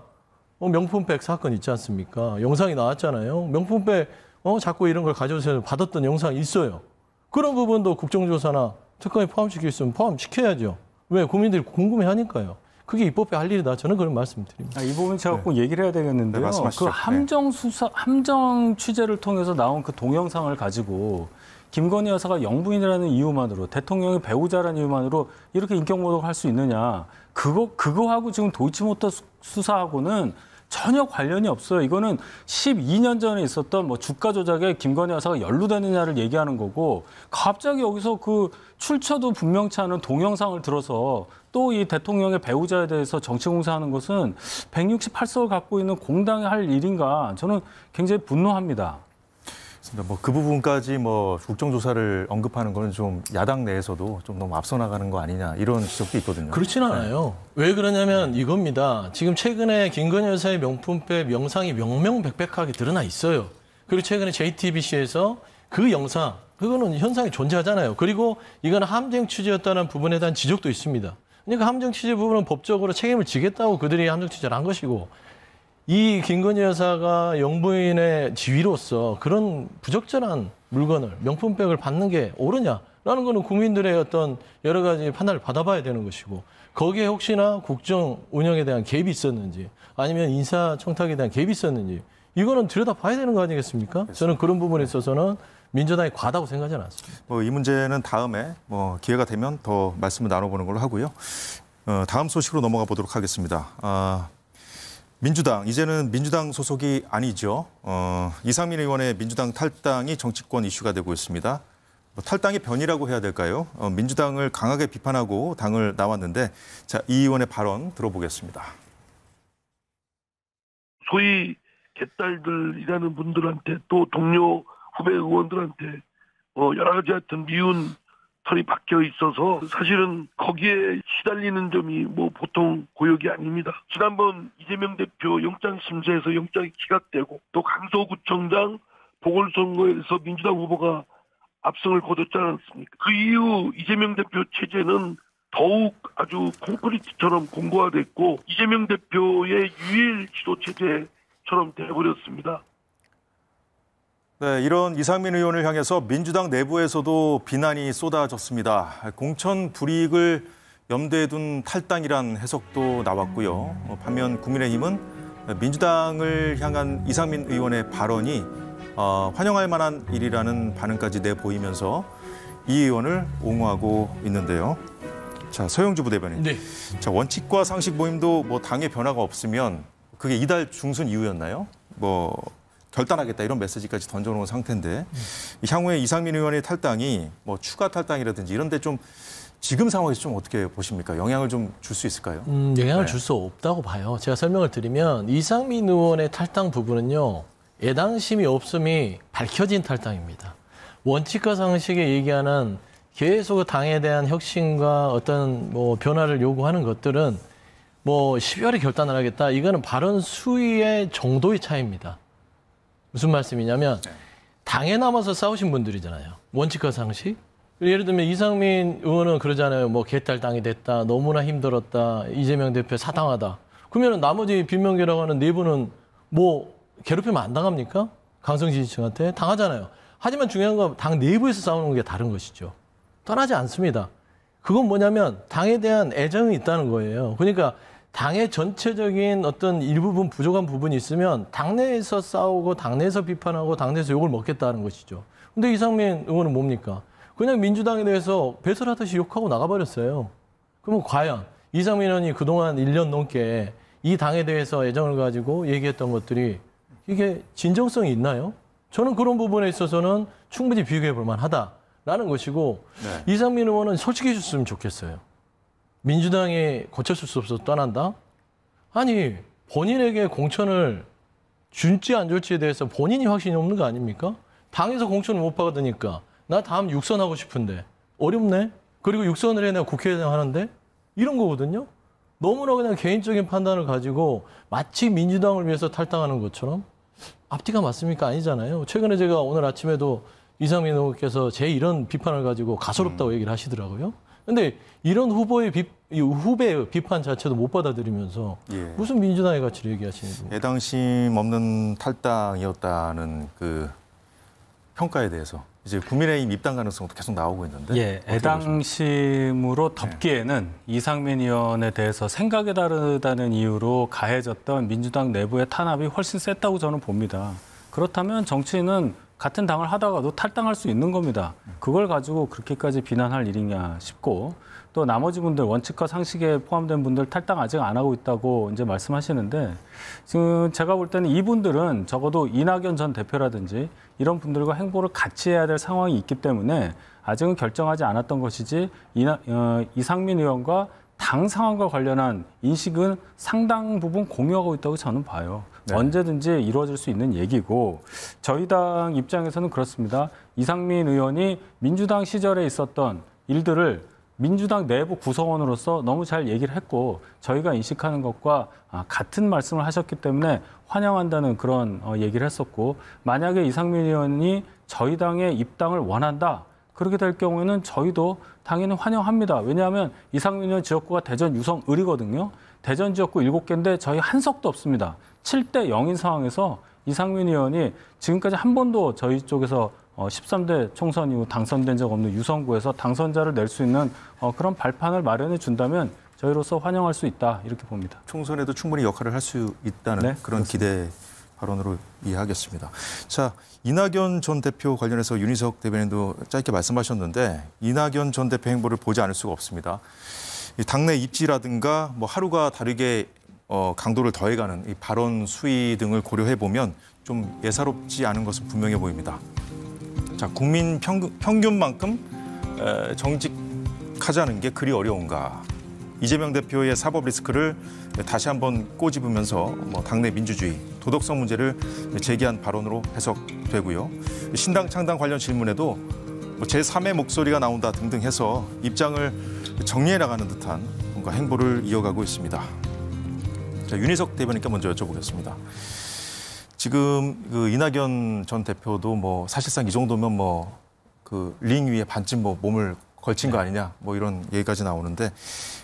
명품백 사건 있지 않습니까? 영상이 나왔잖아요. 명품백 자꾸 이런 걸 가져오셔서 받았던 영상이 있어요. 그런 부분도 국정조사나 특검에 포함시킬 수 있으면 포함시켜야죠. 왜? 국민들이 궁금해하니까요. 그게 입법에 할 일이다. 저는 그런 말씀드립니다. 이 부분 제가 꼭 얘기를 해야 되겠는데요. 네, 말씀하시죠. 그 함정 수사, 함정 취재를 통해서 나온 그 동영상을 가지고 김건희 여사가 영부인이라는 이유만으로 대통령의 배우자라는 이유만으로 이렇게 인격 모독할 수 있느냐? 그거하고 지금 도이치모터 수사하고는 전혀 관련이 없어요. 이거는 12년 전에 있었던 뭐 주가 조작에 김건희 여사가 연루되느냐를 얘기하는 거고 갑자기 여기서 그 출처도 분명치 않은 동영상을 들어서 또 이 대통령의 배우자에 대해서 정치 공세하는 것은 168석을 갖고 있는 공당이 할 일인가 저는 굉장히 분노합니다. 뭐 그 부분까지 뭐 국정조사를 언급하는 거는 좀 야당 내에서도 좀 너무 앞서 나가는 거 아니냐 이런 지적도 있거든요. 그렇진 않아요. 왜 그러냐면 이겁니다. 지금 최근에 김건희 여사의 명품백 영상이 명명백백하게 드러나 있어요. 그리고 최근에 JTBC에서 그 영상, 그거는 현상이 존재하잖아요. 그리고 이건 함정 취재였다는 부분에 대한 지적도 있습니다. 그러니까 함정 취재 부분은 법적으로 책임을 지겠다고 그들이 함정 취재를 한 것이고 이 김건희 여사가 영부인의 지위로서 그런 부적절한 물건을 명품백을 받는 게 옳으냐라는 거는 국민들의 어떤 여러 가지 판단을 받아봐야 되는 것이고 거기에 혹시나 국정 운영에 대한 개입이 있었는지 아니면 인사청탁에 대한 개입이 있었는지 이거는 들여다봐야 되는 거 아니겠습니까? 저는 그런 부분에 있어서는 민주당이 과다고 생각하지는 않습니다. 뭐 이 문제는 다음에 뭐 기회가 되면 더 말씀을 나눠보는 걸로 하고요. 다음 소식으로 넘어가 보도록 하겠습니다. 민주당, 이제는 민주당 소속이 아니죠. 이상민 의원의 민주당 탈당이 정치권 이슈가 되고 있습니다. 뭐 탈당의 변이라고 해야 될까요? 민주당을 강하게 비판하고 당을 나왔는데 자, 이 의원의 발언 들어보겠습니다. 소위 개딸들이라는 분들한테 또 동료 후배 의원들한테 여러 가지 하여튼 미운 털이 박혀 있어서 사실은 거기에 시달리는 점이 뭐 보통 고역이 아닙니다. 지난번 이재명 대표 영장 심사에서 영장이 기각되고 또 강서구청장 보궐선거에서 민주당 후보가 압승을 거뒀지 않았습니까? 그 이후 이재명 대표 체제는 더욱 아주 콘크리트처럼 공고화됐고 이재명 대표의 유일 지도 체제처럼 돼버렸습니다. 네, 이런 이상민 의원을 향해서 민주당 내부에서도 비난이 쏟아졌습니다. 공천 불이익을 염두에 둔 탈당이란 해석도 나왔고요. 반면 국민의힘은 민주당을 향한 이상민 의원의 발언이 환영할 만한 일이라는 반응까지 내보이면서 이 의원을 옹호하고 있는데요. 자, 서영주 부대변인. 네. 자, 원칙과 상식 모임도 뭐 당의 변화가 없으면 그게 이달 중순 이후였나요? 뭐 결단하겠다 이런 메시지까지 던져놓은 상태인데 향후에 이상민 의원의 탈당이 뭐 추가 탈당이라든지 이런 데 좀 지금 상황에서 좀 어떻게 보십니까? 영향을 좀 줄 수 있을까요? 영향을 줄 수 없다고 봐요. 제가 설명을 드리면 이상민 의원의 탈당 부분은요. 애당심이 없음이 밝혀진 탈당입니다. 원칙과 상식에 얘기하는 계속 당에 대한 혁신과 어떤 뭐 변화를 요구하는 것들은 뭐 12월에 결단을 하겠다. 이거는 발언 수위의 정도의 차이입니다. 무슨 말씀이냐면 당에 남아서 싸우신 분들이잖아요. 원칙과 상식. 예를 들면 이상민 의원은 그러잖아요. 뭐 개딸당이 됐다. 너무나 힘들었다. 이재명 대표 사당하다. 그러면 나머지 빈명계라고 하는 네 분은 뭐 괴롭히면 안 당합니까? 강성 지지층한테 당하잖아요. 하지만 중요한 건 당 내부에서 싸우는 게 다른 것이죠. 떠나지 않습니다. 그건 뭐냐면 당에 대한 애정이 있다는 거예요. 그러니까 당의 전체적인 어떤 일부분 부족한 부분이 있으면 당내에서 싸우고 당내에서 비판하고 당내에서 욕을 먹겠다는 것이죠. 근데 이상민 의원은 뭡니까? 그냥 민주당에 대해서 배설하듯이 욕하고 나가버렸어요. 그러면 과연 이상민 의원이 그동안 1년 넘게 이 당에 대해서 애정을 가지고 얘기했던 것들이 이게 진정성이 있나요? 저는 그런 부분에 있어서는 충분히 비교해 볼 만하다라는 것이고 네. 이상민 의원은 솔직히 해줬으면 좋겠어요. 민주당이 고쳤을 수 없어서 떠난다? 아니 본인에게 공천을 줄지 안 줄지에 대해서 본인이 확신이 없는 거 아닙니까? 당에서 공천을 못 받으니까 나 다음 육선하고 싶은데 어렵네? 그리고 육선을 해 내가 국회의장 하는데? 이런 거거든요. 너무나 그냥 개인적인 판단을 가지고 마치 민주당을 위해서 탈당하는 것처럼 앞뒤가 맞습니까? 아니잖아요. 최근에 제가 오늘 아침에도 이상민 의원께서 제 이런 비판을 가지고 가소롭다고 얘기를 하시더라고요. 근데 이런 후배의 비판 자체도 못 받아들이면서 예. 무슨 민주당의 가치를 얘기하시는 겁니까? 애당심 없는 탈당이었다는 그 평가에 대해서 이제 국민의힘 입당 가능성도 계속 나오고 있는데. 예, 애당심으로 덮기에는 네. 이상민 의원에 대해서 생각이 다르다는 이유로 가해졌던 민주당 내부의 탄압이 훨씬 셌다고 저는 봅니다. 그렇다면 정치인은 같은 당을 하다가도 탈당할 수 있는 겁니다. 그걸 가지고 그렇게까지 비난할 일이냐 싶고 또 나머지 분들 원칙과 상식에 포함된 분들 탈당 아직 안 하고 있다고 이제 말씀하시는데 지금 제가 볼 때는 이분들은 적어도 이낙연 전 대표라든지 이런 분들과 행보를 같이 해야 될 상황이 있기 때문에 아직은 결정하지 않았던 것이지 이상민 의원과 당 상황과 관련한 인식은 상당 부분 공유하고 있다고 저는 봐요. 네. 언제든지 이루어질 수 있는 얘기고 저희 당 입장에서는 그렇습니다. 이상민 의원이 민주당 시절에 있었던 일들을 민주당 내부 구성원으로서 너무 잘 얘기를 했고 저희가 인식하는 것과 같은 말씀을 하셨기 때문에 환영한다는 그런 얘기를 했었고 만약에 이상민 의원이 저희 당의 입당을 원한다. 그렇게 될 경우에는 저희도 당연히 환영합니다. 왜냐하면 이상민 의원 지역구가 대전 유성 을이거든요. 대전 지역구 7개인데 저희 한 석도 없습니다. 7대 0인 상황에서 이상민 의원이 지금까지 한 번도 저희 쪽에서 13대 총선 이후 당선된 적 없는 유성구에서 당선자를 낼 수 있는 그런 발판을 마련해 준다면 저희로서 환영할 수 있다 이렇게 봅니다. 총선에도 충분히 역할을 할 수 있다는 네, 그런 그렇습니다. 기대 발언으로 이해하겠습니다. 자, 이낙연 전 대표 관련해서 윤희석 대변인도 짧게 말씀하셨는데 이낙연 전 대표 행보를 보지 않을 수가 없습니다. 당내 입지라든가 뭐 하루가 다르게 강도를 더해가는 이 발언 수위 등을 고려해 보면 좀 예사롭지 않은 것은 분명해 보입니다. 자, 국민 평균만큼 정직하자는 게 그리 어려운가? 이재명 대표의 사법 리스크를 다시 한번 꼬집으면서 당내 민주주의, 도덕성 문제를 제기한 발언으로 해석되고요. 신당 창당 관련 질문에도 제3의 목소리가 나온다 등등 해서 입장을 정리해 나가는 듯한 뭔가 행보를 이어가고 있습니다. 자, 윤희석 대변인께 먼저 여쭤보겠습니다. 지금 그 이낙연 전 대표도 사실상 이 정도면 그 링 위에 반쯤 몸을 걸친 거 아니냐 이런 얘기까지 나오는데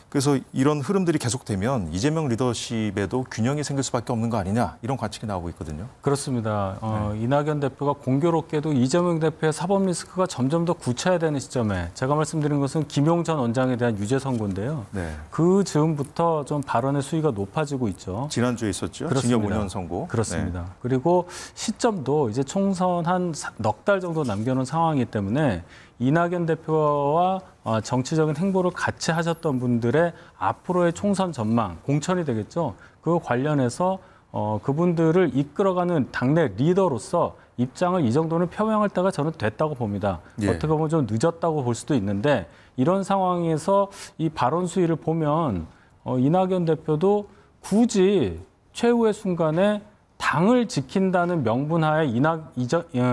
그래서 이런 흐름들이 계속되면 이재명 리더십에도 균형이 생길 수밖에 없는 거 아니냐 이런 관측이 나오고 있거든요. 그렇습니다. 이낙연 대표가 공교롭게도 이재명 대표의 사법 리스크가 점점 더 구체화되는 시점에 제가 말씀드린 것은 김용 전 원장에 대한 유죄 선고인데요. 네. 그 즈음부터 좀 발언의 수위가 높아지고 있죠. 지난주에 있었죠. 그렇습니다. 징역 5년 선고. 그렇습니다. 네. 그리고 시점도 이제 총선 한 넉 달 정도 남겨놓은 상황이기 때문에 이낙연 대표와 정치적인 행보를 같이 하셨던 분들의 앞으로의 총선 전망, 공천이 되겠죠. 그 관련해서 그분들을 이끌어가는 당내 리더로서 입장을 이 정도는 표명할 때가 저는 됐다고 봅니다. 예. 어떻게 보면 좀 늦었다고 볼 수도 있는데 이런 상황에서 이 발언 수위를 보면 이낙연 대표도 굳이 최후의 순간에 당을 지킨다는 명분하에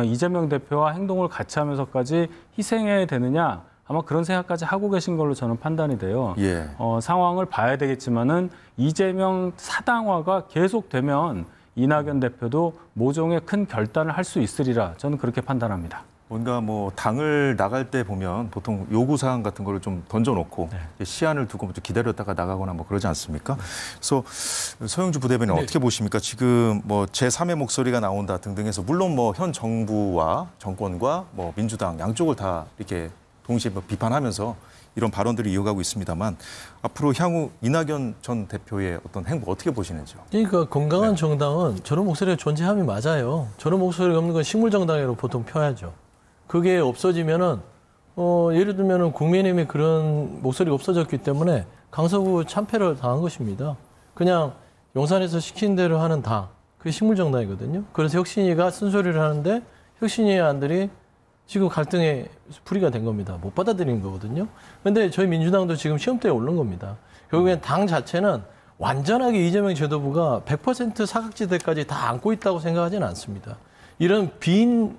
이재명 대표와 행동을 같이 하면서까지 희생해야 되느냐 아마 그런 생각까지 하고 계신 걸로 저는 판단이 돼요. 예. 상황을 봐야 되겠지만은 이재명 사당화가 계속되면 이낙연 대표도 모종의 큰 결단을 할 수 있으리라 저는 그렇게 판단합니다. 뭔가 뭐 당을 나갈 때 보면 보통 요구 사항 같은 거를 좀 던져놓고 시한을 두고 좀 기다렸다가 나가거나 뭐 그러지 않습니까? 그래서 서영주 부대변인 어떻게 보십니까? 지금 뭐 제3의 목소리가 나온다 등등해서 물론 뭐 현 정부와 정권과 뭐 민주당 양쪽을 다 이렇게 동시에 뭐 비판하면서 이런 발언들이 이어가고 있습니다만 앞으로 향후 이낙연 전 대표의 어떤 행보 어떻게 보시는지요? 그러니까 건강한 정당은 저런 목소리가 존재함이 맞아요. 저런 목소리가 없는 건 식물정당으로 보통 펴야죠. 그게 없어지면은 예를 들면은 국민의힘이 그런 목소리가 없어졌기 때문에 강서구 참패를 당한 것입니다. 그냥 용산에서 시킨 대로 하는 당, 그게 식물정당이거든요. 그래서 혁신위가 쓴소리를 하는데 혁신위의 안들이 지금 갈등의 풀이가 된 겁니다. 못 받아들인 거거든요. 그런데 저희 민주당도 지금 시험대에 오른 겁니다. 결국엔 당 자체는 완전하게 이재명 지도부가 100% 사각지대까지 다 안고 있다고 생각하지는 않습니다. 이런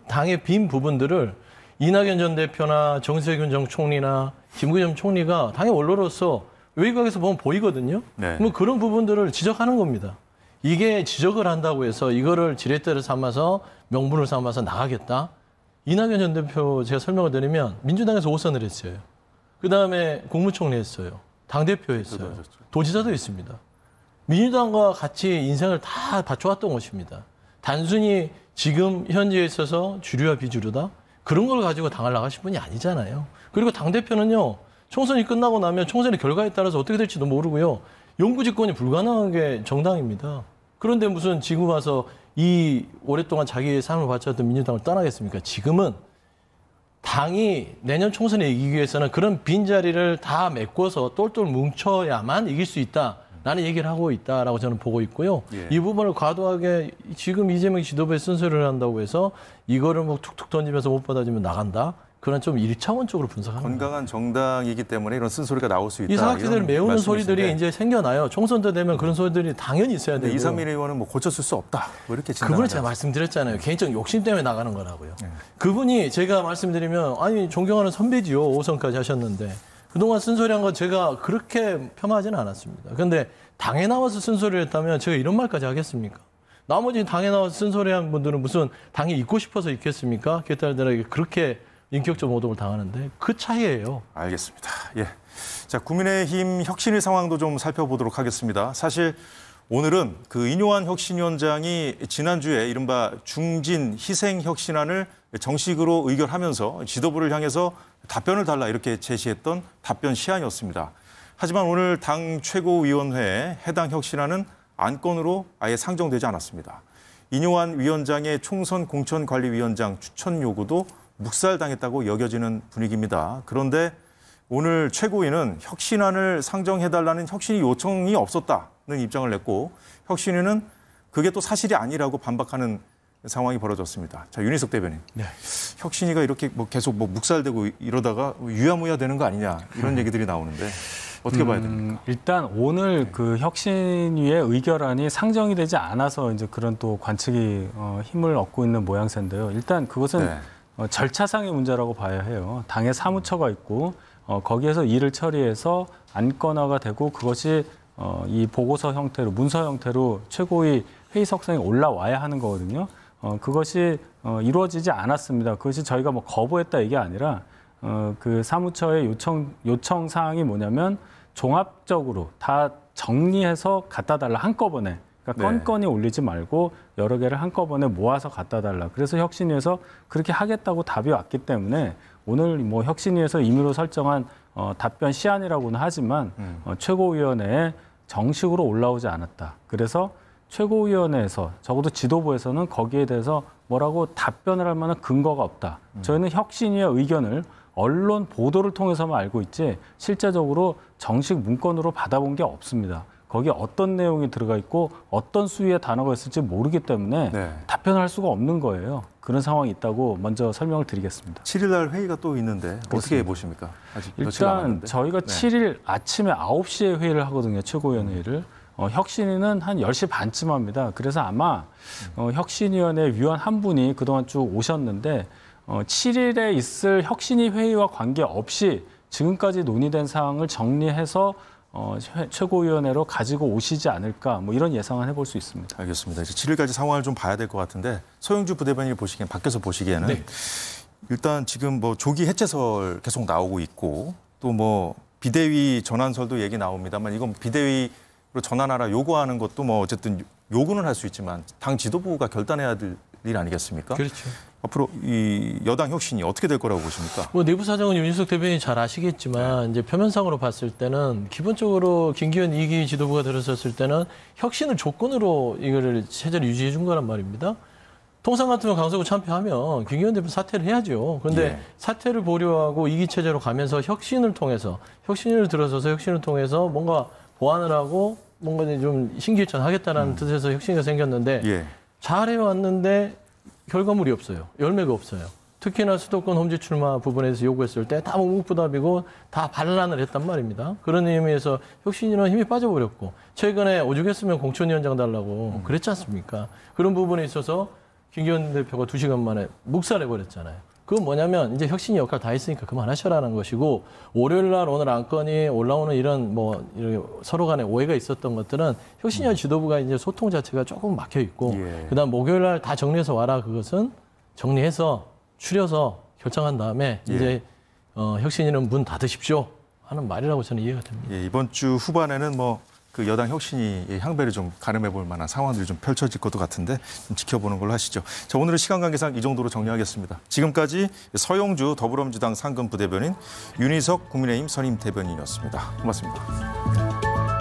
당의 빈 부분들을 이낙연 전 대표나 정세균 전 총리나 김부겸 총리가 당의 원로로서 외곽에서 보면 보이거든요. 네. 그러면 그런 부분들을 지적하는 겁니다. 이게 지적을 한다고 해서 이거를 지렛대를 삼아서 명분을 삼아서 나가겠다. 이낙연 전 대표 제가 설명을 드리면 민주당에서 5선을 했어요. 그다음에 국무총리 했어요. 당대표 했어요. 도지사도 있습니다. 민주당과 같이 인생을 다 바쳐왔던 것입니다. 단순히 지금 현재에 있어서 주류와 비주류다? 그런 걸 가지고 당을 나가실 분이 아니잖아요. 그리고 당대표는요. 총선이 끝나고 나면 총선의 결과에 따라서 어떻게 될지도 모르고요. 영구집권이 불가능한 게 정당입니다. 그런데 무슨 지금 와서 이 오랫동안 자기의 삶을 바쳤던 민주당을 떠나겠습니까? 지금은 당이 내년 총선에 이기기 위해서는 그런 빈자리를 다 메꿔서 똘똘 뭉쳐야만 이길 수 있다. 라는 얘기를 하고 있다라고 저는 보고 있고요. 예. 이 부분을 과도하게 지금 이재명 지도부에 쓴소리를 한다고 해서 이거를 뭐 툭툭 던지면서 못 받아주면 나간다. 그런 좀 1차원적으로 분석하는 건강한 정당이기 때문에 이런 쓴소리가 나올 수 있다. 이 사각지대를 메우는 말씀이신데. 소리들이 이제 생겨나요. 총선도 되면 그런 소리들이 당연히 있어야 되고. 이상민 의원은 뭐 고쳤을 수 없다. 뭐 이렇게 진단하지 그분은 제가 말씀드렸잖아요. 개인적 욕심 때문에 나가는 거라고요. 그분이 제가 말씀드리면 아니 존경하는 선배지요. 5선까지 하셨는데 그동안 쓴소리한 건 제가 그렇게 폄하하지는 않았습니다. 그런데 당에 나와서 쓴소리를 했다면 제가 이런 말까지 하겠습니까? 나머지 당에 나와서 쓴소리한 분들은 무슨 당이 있고 싶어서 있겠습니까? 개딸들에게 그렇게 인격적 모독을 당하는데 그 차이예요. 알겠습니다. 예. 자, 국민의힘 혁신위 상황도 좀 살펴보도록 하겠습니다. 사실 오늘은 그 인요한 혁신위원장이 지난주에 이른바 중진 희생 혁신안을 정식으로 의결하면서 지도부를 향해서 답변을 달라 이렇게 제시했던 답변 시한이었습니다. 하지만 오늘 당 최고위원회에 해당 혁신안은 안건으로 아예 상정되지 않았습니다. 인요한 위원장의 총선 공천관리위원장 추천 요구도 묵살당했다고 여겨지는 분위기입니다. 그런데 오늘 최고위는 혁신안을 상정해달라는 혁신위 요청이 없었다는 입장을 냈고 혁신위는 그게 또 사실이 아니라고 반박하는 상황이 벌어졌습니다. 자, 윤희석 대변인. 네. 혁신위가 이렇게 뭐 계속 뭐 묵살되고 이러다가 유야무야 되는 거 아니냐 이런 얘기들이 나오는데 어떻게 봐야 됩니까? 일단 오늘 그 혁신위의 의결안이 상정이 되지 않아서 이제 그런 또 관측이 힘을 얻고 있는 모양새인데요. 일단 그것은 절차상의 문제라고 봐야 해요. 당에 사무처가 있고 거기에서 일을 처리해서 안건화가 되고 그것이 이 보고서 형태로 문서 형태로 최고위 회의석상에 올라와야 하는 거거든요. 그것이 이루어지지 않았습니다. 그것이 저희가 뭐 거부했다 이게 아니라 그 사무처의 요청 사항이 뭐냐면 종합적으로 다 정리해서 갖다 달라 한꺼번에. 그러니까 건건이 올리지 말고 여러 개를 한꺼번에 모아서 갖다 달라. 그래서 혁신위에서 그렇게 하겠다고 답이 왔기 때문에 오늘 뭐 혁신위에서 임의로 설정한 답변 시한이라고는 하지만 최고위원회에 정식으로 올라오지 않았다. 그래서 최고위원회에서 적어도 지도부에서는 거기에 대해서 뭐라고 답변을 할 만한 근거가 없다. 저희는 혁신위의 의견을 언론 보도를 통해서만 알고 있지 실제적으로 정식 문건으로 받아본 게 없습니다. 거기에 어떤 내용이 들어가 있고 어떤 수위의 단어가 있을지 모르기 때문에 답변을 할 수가 없는 거예요. 그런 상황이 있다고 먼저 설명을 드리겠습니다. 7일 날 회의가 또 있는데 어떻게 보십니까? 아직 일단 저희가 7일 아침에 9시에 회의를 하거든요. 최고위원회의를. 혁신위는 한 10시 반쯤 합니다. 그래서 아마 혁신위원회 위원 한 분이 그동안 쭉 오셨는데 7일에 있을 혁신위 회의와 관계없이 지금까지 논의된 사항을 정리해서 최고위원회로 가지고 오시지 않을까 뭐 이런 예상을 해볼 수 있습니다. 알겠습니다. 이제 7일까지 상황을 좀 봐야 될 것 같은데 소영주 부대변인이 보시기엔 밖에서 보시기에는 네. 일단 지금 뭐 조기 해체설 계속 나오고 있고 또 뭐 비대위 전환설도 얘기 나옵니다만 이건 비대위로 전환하라 요구하는 것도 뭐 어쨌든 요구는 할 수 있지만 당 지도부가 결단해야 될 일 아니겠습니까? 그렇죠. 앞으로 이 여당 혁신이 어떻게 될 거라고 보십니까? 뭐 내부 사정은 윤희숙 대변인이 잘 아시겠지만 이제 표면상으로 봤을 때는 기본적으로 김기현 2기 지도부가 들어섰을 때는 혁신을 조건으로 이거를 체제를 유지해 준 거란 말입니다. 통상 같으면 강서구 참패하면 김기현 대표 사퇴를 해야죠. 그런데 예. 사퇴를 보류하고 2기 체제로 가면서 혁신을 통해서 혁신을 들어서서 혁신을 통해서 뭔가 보완을 하고 뭔가 좀 신기일전하겠다라는 뜻에서 혁신이 생겼는데 예. 잘해왔는데 결과물이 없어요. 열매가 없어요. 특히나 수도권 험지 출마 부분에서 요구했을 때 다 묵묵부답이고 다 반란을 했단 말입니다. 그런 의미에서 혁신이는 힘이 빠져버렸고 최근에 오죽했으면 공천위원장 달라고 그랬지 않습니까? 그런 부분에 있어서 김기현 대표가 2시간 만에 묵살해버렸잖아요. 그건 뭐냐면 이제 혁신이 역할 다 했으니까 그만하셔라는 것이고 월요일 날 오늘 안건이 올라오는 이런 뭐 서로 간에 오해가 있었던 것들은 혁신위원 지도부가 이제 소통 자체가 조금 막혀 있고 예. 그다음 목요일 날 다 정리해서 와라 그것은 정리해서 추려서 결정한 다음에 예. 이제 혁신위는 문 닫으십시오 하는 말이라고 저는 이해가 됩니다. 예, 이번 주 후반에는 뭐 그 여당 혁신이 향배를 좀 가늠해 볼 만한 상황들이 좀 펼쳐질 것도 같은데 좀 지켜보는 걸로 하시죠. 자, 오늘은 시간 관계상 이 정도로 정리하겠습니다. 지금까지 서영주 더불어민주당 상근 부대변인, 윤희석 국민의힘 선임 대변인이었습니다. 고맙습니다.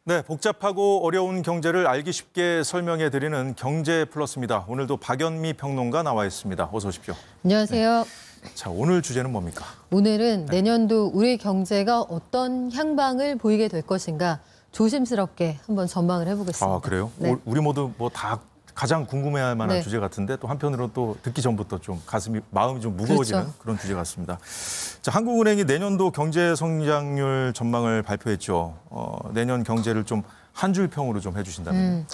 네, 복잡하고 어려운 경제를 알기 쉽게 설명해드리는 경제 플러스입니다. 오늘도 박연미 평론가 나와 있습니다. 어서 오십시오. 안녕하세요. 네. 자, 오늘 주제는 뭡니까? 오늘은 내년도 우리 경제가 어떤 향방을 보이게 될 것인가 조심스럽게 한번 전망을 해보겠습니다. 아, 그래요? 네. 우리 모두 뭐 다 가장 궁금해할 만한 네. 주제 같은데 또 한편으로 또 듣기 전부터 좀 마음이 좀 무거워지는 그렇죠. 그런 주제 같습니다. 자, 한국은행이 내년도 경제 성장률 전망을 발표했죠. 내년 경제를 좀 한 줄 평으로 좀 해주신다면요.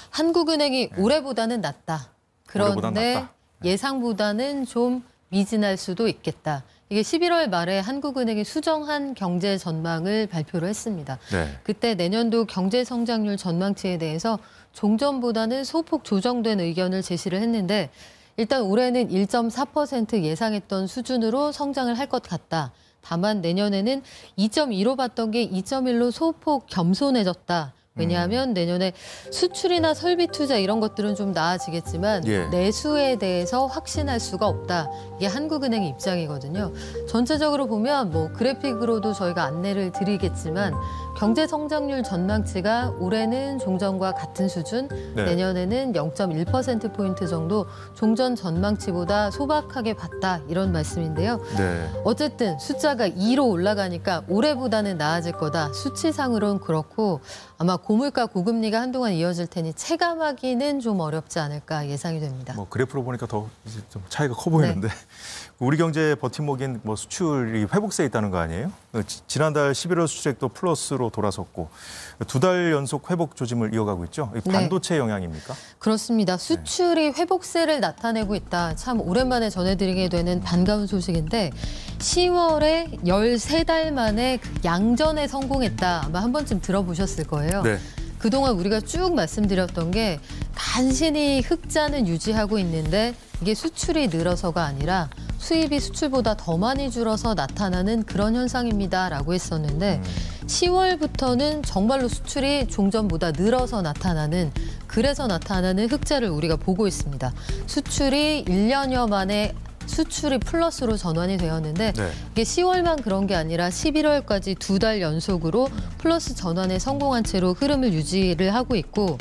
한국은행이 올해보다는 낫다. 올해보다는 그런데 낫다. 예상보다는 좀 미진할 수도 있겠다. 이게 11월 말에 한국은행이 수정한 경제 전망을 발표를 했습니다. 네. 그때 내년도 경제 성장률 전망치에 대해서 종전보다는 소폭 조정된 의견을 제시를 했는데 일단 올해는 1.4% 예상했던 수준으로 성장을 할 것 같다. 다만 내년에는 2.2로 봤던 게 2.1로 소폭 겸손해졌다. 왜냐하면 내년에 수출이나 설비 투자 이런 것들은 좀 나아지겠지만 예. 내수에 대해서 확신할 수가 없다. 이게 한국은행의 입장이거든요. 전체적으로 보면 뭐 그래픽으로도 저희가 안내를 드리겠지만 경제 성장률 전망치가 올해는 종전과 같은 수준, 네. 내년에는 0.1%포인트 정도 종전 전망치보다 소박하게 봤다. 이런 말씀인데요. 네. 어쨌든 숫자가 2로 올라가니까 올해보다는 나아질 거다. 수치상으로는 그렇고 아마 고물가 고금리가 한동안 이어질 테니 체감하기는 좀 어렵지 않을까 예상이 됩니다. 뭐 그래프로 보니까 더 이제 좀 차이가 커 보이는데 우리 경제의 버팀목인 뭐 수출이 회복세에 있다는 거 아니에요? 지난달 11월 수출액도 플러스로 돌아섰고 2달 연속 회복 조짐을 이어가고 있죠. 이 반도체 영향입니까? 그렇습니다. 수출이 회복세를 나타내고 있다. 참 오랜만에 전해드리게 되는 반가운 소식인데 10월에 13달 만에 양전에 성공했다. 아마 한 번쯤 들어보셨을 거예요. 네. 그동안 우리가 쭉 말씀드렸던 게 간신히 흑자는 유지하고 있는데 이게 수출이 늘어서가 아니라 수입이 수출보다 더 많이 줄어서 나타나는 그런 현상입니다라고 했었는데 10월부터는 정말로 수출이 종전보다 늘어서 나타나는 그래서 나타나는 흑자를 우리가 보고 있습니다. 수출이 1년여 만에 수출이 플러스로 전환이 되었는데 이게 10월만 그런 게 아니라 11월까지 2달 연속으로 플러스 전환에 성공한 채로 흐름을 유지를 하고 있고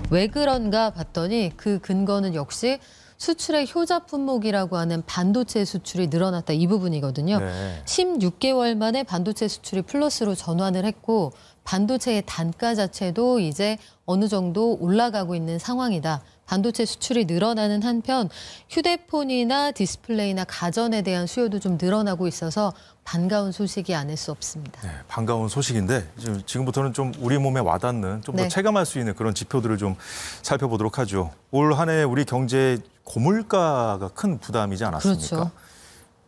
왜 그런가 봤더니 그 근거는 역시 수출의 효자 품목이라고 하는 반도체 수출이 늘어났다 이 부분이거든요. 네. 16개월 만에 반도체 수출이 플러스로 전환을 했고 반도체의 단가 자체도 이제 어느 정도 올라가고 있는 상황이다. 반도체 수출이 늘어나는 한편 휴대폰이나 디스플레이나 가전에 대한 수요도 좀 늘어나고 있어서 반가운 소식이 아닐 수 없습니다. 네, 반가운 소식인데 지금부터는 좀 우리 몸에 와닿는 좀 더 네. 체감할 수 있는 그런 지표들을 좀 살펴보도록 하죠. 올 한 해 우리 경제 고물가가 큰 부담이지 않았습니까?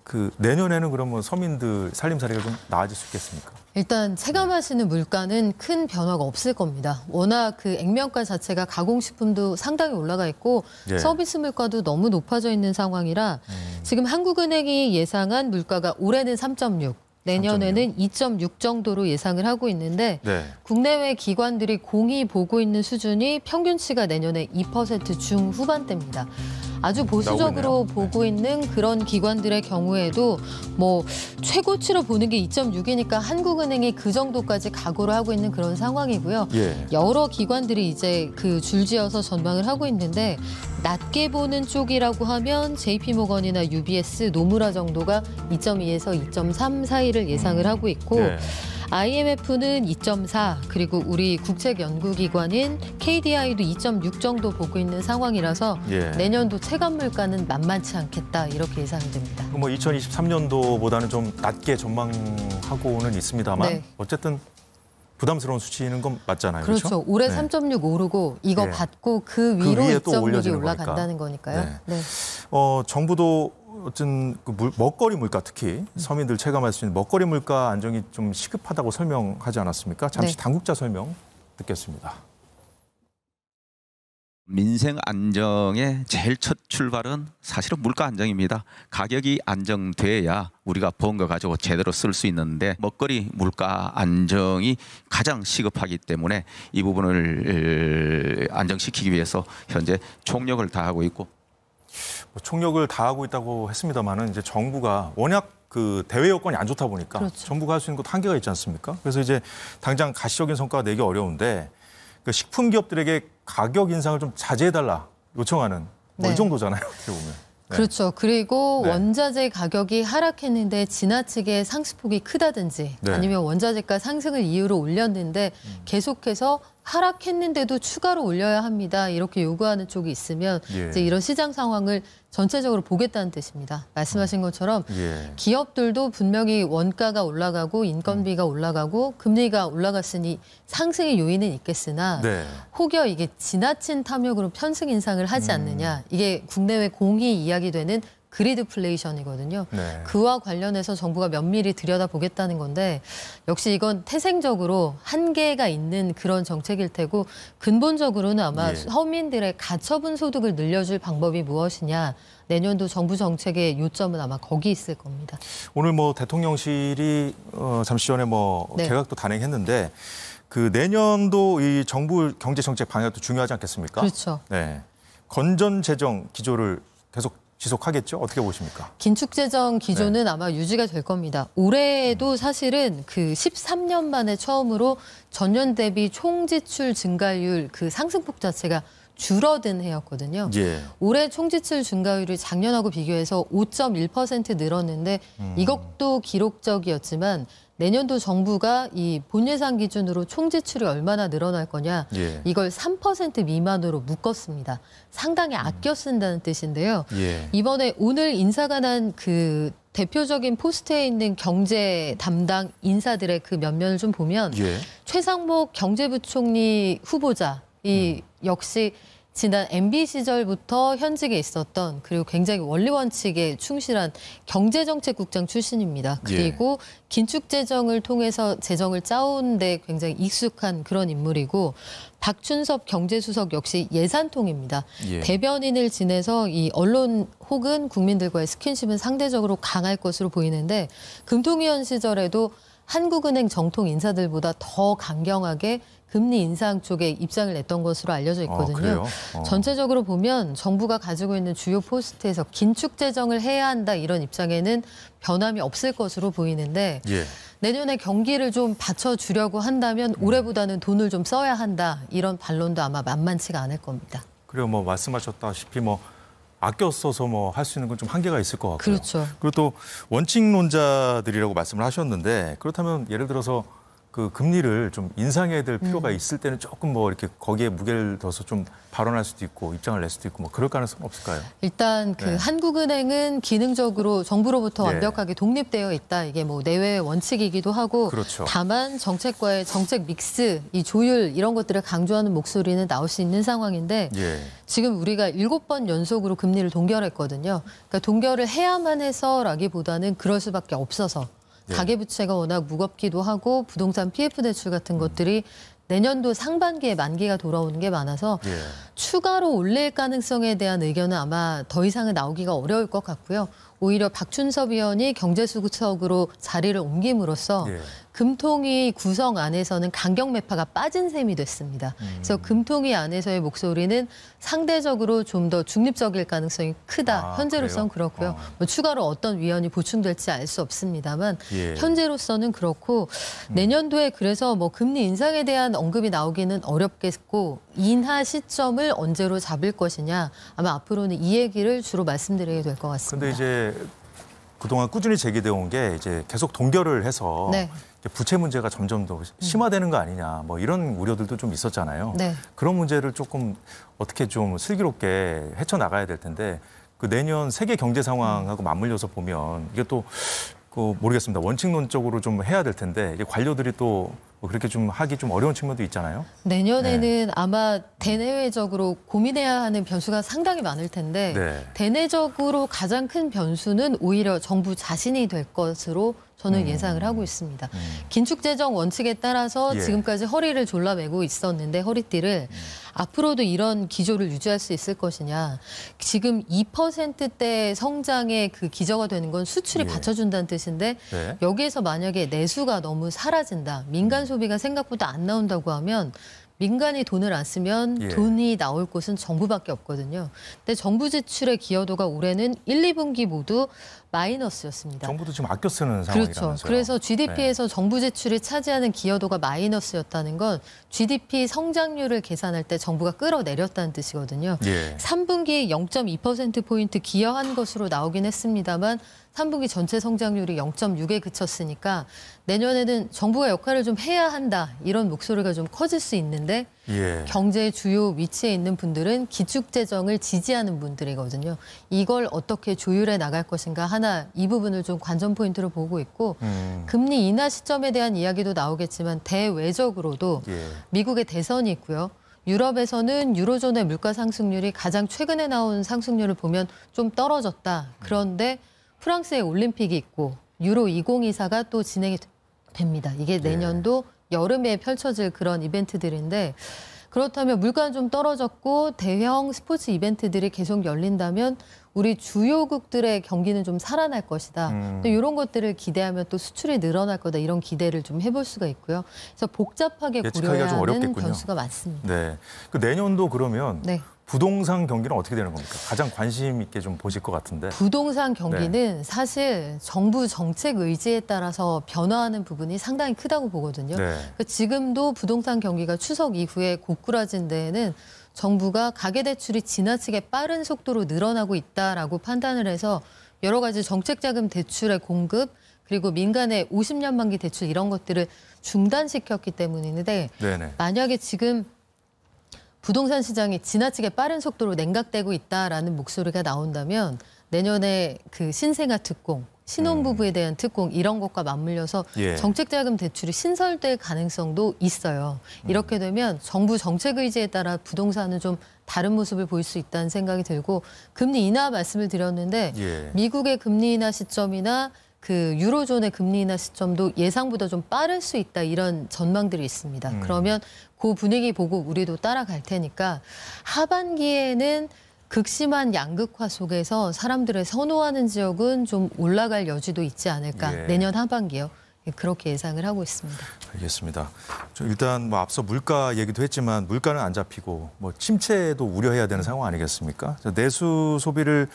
그렇죠. 내년에는 그러면 서민들 살림살이가 좀 나아질 수 있겠습니까? 일단 체감하시는 물가는 큰 변화가 없을 겁니다. 워낙 그 액면가 자체가 가공식품도 상당히 올라가 있고 예. 서비스 물가도 너무 높아져 있는 상황이라 지금 한국은행이 예상한 물가가 올해는 3.6, 내년에는 2.6 정도로 예상을 하고 있는데 네. 국내외 기관들이 공히 보고 있는 수준이 평균치가 내년에 2% 중후반대입니다. 아주 보수적으로 보고 있는 그런 기관들의 경우에도 뭐 최고치로 보는 게 2.6이니까 한국은행이 그 정도까지 각오를 하고 있는 그런 상황이고요. 예. 여러 기관들이 이제 그 줄지어서 전망을 하고 있는데 낮게 보는 쪽이라고 하면 JP모건이나 UBS, 노무라 정도가 2.2에서 2.3 사이를 예상을 하고 있고 예. IMF는 2.4 그리고 우리 국책연구기관인 KDI도 2.6 정도 보고 있는 상황이라서 예. 내년도 체감 물가는 만만치 않겠다 이렇게 예상이 됩니다. 뭐 2023년도보다는 좀 낮게 전망하고는 있습니다만 네. 어쨌든 부담스러운 수치는 건 맞잖아요. 그렇죠. 올해 네. 3.6 오르고 이거 네. 받고 그 위로 위에 또 2.6이 올려지는 올라간다는 거니까요. 네. 네. 정부도 어쨌든 먹거리 물가 특히 서민들 체감할 수 있는 먹거리 물가 안정이 좀 시급하다고 설명하지 않았습니까? 잠시 네. 당국자 설명 듣겠습니다. 민생 안정의 제일 첫 출발은 사실은 물가 안정입니다. 가격이 안정돼야 우리가 번 거 가지고 제대로 쓸 수 있는데 먹거리 물가 안정이 가장 시급하기 때문에 이 부분을 안정시키기 위해서 현재 총력을 다하고 있고 총력을 다하고 있다고 했습니다만은 이제 정부가 워낙 그 대외 여건이 안 좋다 보니까 그렇죠. 정부가 정부가 할 수 있는 것도 한계가 있지 않습니까? 그래서 이제 당장 가시적인 성과가 내기 어려운데 그 식품 기업들에게 가격 인상을 좀 자제해달라 요청하는 뭐 네. 이 정도잖아요. 어떻게 보면. 네. 그렇죠. 그리고 네. 원자재 가격이 하락했는데 지나치게 상승폭이 크다든지 네. 아니면 원자재가 상승을 이유로 올렸는데 계속해서 하락했는데도 추가로 올려야 합니다. 이렇게 요구하는 쪽이 있으면 예. 이제 이런 시장 상황을 전체적으로 보겠다는 뜻입니다. 말씀하신 것처럼 예. 기업들도 분명히 원가가 올라가고 인건비가 올라가고 금리가 올라갔으니 상승의 요인은 있겠으나 네. 혹여 이게 지나친 탐욕으로 편승 인상을 하지 않느냐. 이게 국내외 공히 이야기되는 그리드플레이션이거든요. 네. 그와 관련해서 정부가 면밀히 들여다보겠다는 건데 역시 이건 태생적으로 한계가 있는 그런 정책일 테고 근본적으로는 아마 예. 서민들의 가처분 소득을 늘려줄 방법이 무엇이냐. 내년도 정부 정책의 요점은 아마 거기 있을 겁니다. 오늘 뭐 대통령실이 잠시 전에 뭐 네. 개각도 단행했는데 그 내년도 이 정부 경제 정책 방향도 중요하지 않겠습니까? 그렇죠. 네. 건전 재정 기조를 계속 지속하겠죠? 어떻게 보십니까? 긴축재정 기조는 아마 유지가 될 겁니다. 올해에도 사실은 그 13년 만에 처음으로 전년 대비 총지출 증가율 그 상승폭 자체가 줄어든 해였거든요. 예. 올해 총지출 증가율이 작년하고 비교해서 5.1% 늘었는데 이것도 기록적이었지만 내년도 정부가 이 본예산 기준으로 총지출이 얼마나 늘어날 거냐 예. 이걸 3% 미만으로 묶었습니다. 상당히 아껴 쓴다는 뜻인데요. 예. 이번에 오늘 인사가 난 그 대표적인 포스트에 있는 경제 담당 인사들의 그 면면을 좀 보면 예. 최상목 경제부총리 후보자 이 역시 지난 MB 시절부터 현직에 있었던 그리고 굉장히 원리 원칙에 충실한 경제정책국장 출신입니다. 그리고 긴축재정을 통해서 재정을 짜온 데 굉장히 익숙한 그런 인물이고 박춘섭 경제수석 역시 예산통입니다. 예. 대변인을 지내서 이 언론 혹은 국민들과의 스킨십은 상대적으로 강할 것으로 보이는데 금통위원 시절에도 한국은행 정통 인사들보다 더 강경하게 금리 인상 쪽에 입장을 냈던 것으로 알려져 있거든요. 그래요? 전체적으로 보면 정부가 가지고 있는 주요 포스트에서 긴축 재정을 해야 한다 이런 입장에는 변함이 없을 것으로 보이는데 예. 내년에 경기를 좀 받쳐주려고 한다면 올해보다는 돈을 좀 써야 한다 이런 반론도 아마 만만치가 않을 겁니다. 그리고 뭐 말씀하셨다시피 뭐 아껴 써서 뭐 할 수 있는 건 좀 한계가 있을 것 같고요. 그렇죠. 그리고 또 원칙론자들이라고 말씀을 하셨는데 그렇다면 예를 들어서 그 금리를 좀 인상해야 될 필요가 있을 때는 조금 뭐 이렇게 거기에 무게를 둬서 좀 발언할 수도 있고 입장을 낼 수도 있고 뭐 그럴 가능성은 없을까요? 일단 그 네. 한국은행은 기능적으로 정부로부터 네. 완벽하게 독립되어 있다. 이게 뭐 내외의 원칙이기도 하고 그렇죠. 다만 정책과의 정책 믹스, 이 조율 이런 것들을 강조하는 목소리는 나올 수 있는 상황인데 예. 지금 우리가 7번 연속으로 금리를 동결했거든요. 그러니까 동결을 해야만 해서라기보다는 그럴 수밖에 없어서 네. 가계부채가 워낙 무겁기도 하고 부동산 PF 대출 같은 것들이 내년도 상반기에 만기가 돌아오는 게 많아서 예. 추가로 올릴 가능성에 대한 의견은 아마 더 이상은 나오기가 어려울 것 같고요. 오히려 박춘섭 의원이 경제수석으로 자리를 옮김으로써 예. 금통위 구성 안에서는 강경 매파가 빠진 셈이 됐습니다. 그래서 금통위 안에서의 목소리는 상대적으로 좀 더 중립적일 가능성이 크다. 아, 현재로서는 그래요? 그렇고요. 뭐 추가로 어떤 위원이 보충될지 알 수 없습니다만 예. 현재로서는 그렇고 내년도에 그래서 뭐 금리 인상에 대한 언급이 나오기는 어렵겠고 인하 시점을 언제로 잡을 것이냐 아마 앞으로는 이 얘기를 주로 말씀드리게 될 것 같습니다. 근데 이제 그동안 꾸준히 제기되어 온 게 이제 계속 동결을 해서 네. 부채 문제가 점점 더 심화되는 거 아니냐 뭐 이런 우려들도 좀 있었잖아요. 네. 그런 문제를 조금 어떻게 좀 슬기롭게 헤쳐나가야 될 텐데 그 내년 세계 경제 상황하고 맞물려서 보면 이게 또 그 모르겠습니다. 원칙론적으로 좀 해야 될 텐데 이게 관료들이 또 뭐 그렇게 좀 하기 좀 어려운 측면도 있잖아요. 내년에는 아마 대내외적으로 고민해야 하는 변수가 상당히 많을 텐데 네. 대내적으로 가장 큰 변수는 오히려 정부 자신이 될 것으로 저는 예상을 하고 있습니다. 긴축재정 원칙에 따라서 예. 지금까지 허리를 졸라매고 있었는데 허리띠를 앞으로도 이런 기조를 유지할 수 있을 것이냐. 지금 2%대 성장의 그 기저가 되는 건 수출이 예. 받쳐준다는 뜻인데 네. 여기에서 만약에 내수가 너무 사라진다. 민간 소비가 생각보다 안 나온다고 하면 민간이 돈을 안 쓰면 예. 돈이 나올 곳은 정부밖에 없거든요. 근데 정부 지출의 기여도가 올해는 1, 2분기 모두 마이너스였습니다. 정부도 지금 아껴 쓰는 그렇죠. 상황이라면서요. 그래서 GDP에서 정부 지출이 차지하는 기여도가 마이너스였다는 건 GDP 성장률을 계산할 때 정부가 끌어내렸다는 뜻이거든요. 예. 3분기 0.2%포인트 기여한 것으로 나오긴 했습니다만 3분기 전체 성장률이 0.6에 그쳤으니까 내년에는 정부가 역할을 좀 해야 한다. 이런 목소리가 좀 커질 수 있는데 예. 경제의 주요 위치에 있는 분들은 기축재정을 지지하는 분들이거든요. 이걸 어떻게 조율해 나갈 것인가 하나 이 부분을 좀 관전 포인트로 보고 있고 금리 인하 시점에 대한 이야기도 나오겠지만 대외적으로도 예. 미국의 대선이 있고요. 유럽에서는 유로존의 물가 상승률이 가장 최근에 나온 상승률을 보면 좀 떨어졌다. 그런데 프랑스의 올림픽이 있고 유로 2024가 또 진행이 됩니다. 이게 내년도 여름에 펼쳐질 그런 이벤트들인데 그렇다면 물가는 좀 떨어졌고 대형 스포츠 이벤트들이 계속 열린다면 우리 주요국들의 경기는 좀 살아날 것이다. 또 이런 것들을 기대하면 또 수출이 늘어날 거다. 이런 기대를 좀 해볼 수가 있고요. 그래서 복잡하게 예측하기가 고려해야 좀 하는 어렵겠군요. 변수가 많습니다. 네. 그 내년도 그러면 네. 부동산 경기는 어떻게 되는 겁니까? 가장 관심 있게 좀 보실 것 같은데. 부동산 경기는 사실 정부 정책 의지에 따라서 변화하는 부분이 상당히 크다고 보거든요. 네. 그러니까 지금도 부동산 경기가 추석 이후에 고꾸라진 데에는 정부가 가계대출이 지나치게 빠른 속도로 늘어나고 있다라고 판단을 해서 여러 가지 정책자금 대출의 공급 그리고 민간의 50년 만기 대출 이런 것들을 중단시켰기 때문인데 네네. 만약에 지금 부동산 시장이 지나치게 빠른 속도로 냉각되고 있다라는 목소리가 나온다면 내년에 그 신생아 특공, 신혼부부에 대한 특공 이런 것과 맞물려서 예. 정책자금 대출이 신설될 가능성도 있어요. 이렇게 되면 정부 정책 의지에 따라 부동산은 좀 다른 모습을 보일 수 있다는 생각이 들고 금리 인하 말씀을 드렸는데 예. 미국의 금리 인하 시점이나 그 유로존의 금리 인하 시점도 예상보다 좀 빠를 수 있다 이런 전망들이 있습니다. 그러면 그 분위기 보고 우리도 따라갈 테니까 하반기에는 극심한 양극화 속에서 사람들의 선호하는 지역은 좀 올라갈 여지도 있지 않을까. 예. 내년 하반기요. 그렇게 예상을 하고 있습니다. 알겠습니다. 일단 뭐 앞서 물가 얘기도 했지만 물가는 안 잡히고 뭐 침체도 우려해야 되는 상황 아니겠습니까? 내수 소비를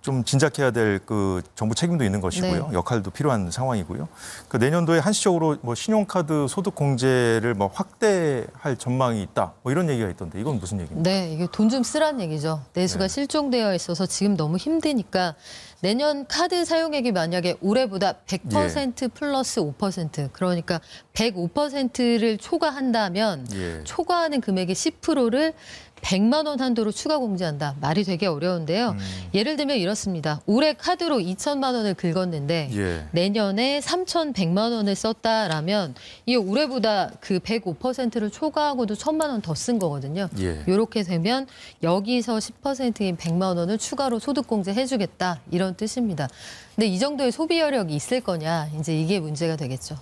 좀 진작해야 될 그 정부 책임도 있는 것이고요. 네. 역할도 필요한 상황이고요. 그 내년도에 한시적으로 뭐 신용카드 소득 공제를 뭐 확대할 전망이 있다. 뭐 이런 얘기가 있던데 이건 무슨 얘기입니까? 네, 이게 돈 좀 쓰란 얘기죠. 내수가 네. 실종되어 있어서 지금 너무 힘드니까 내년 카드 사용액이 만약에 올해보다 100% 플러스 5%, 그러니까 105%를 초과한다면 예. 초과하는 금액의 10%를 100만 원 한도로 추가 공제한다. 말이 되게 어려운데요. 예를 들면 이렇습니다. 올해 카드로 2천만 원을 긁었는데 예. 내년에 3,100만 원을 썼다라면 이 올해보다 그 105%를 초과하고도 1,000만 원 더 쓴 거거든요. 예. 이렇게 되면 여기서 10%인 100만 원을 추가로 소득 공제해주겠다 이런 뜻입니다. 근데 이 정도의 소비 여력이 있을 거냐 이제 이게 문제가 되겠죠.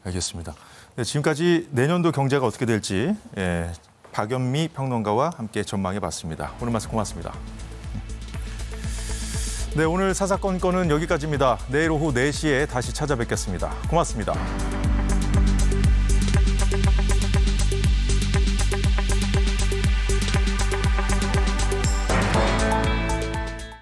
알겠습니다. 네, 지금까지 내년도 경제가 어떻게 될지 박연미 평론가와 함께 전망해봤습니다. 오늘 말씀 고맙습니다. 네, 오늘 사사건건은 여기까지입니다. 내일 오후 4시에 다시 찾아뵙겠습니다. 고맙습니다.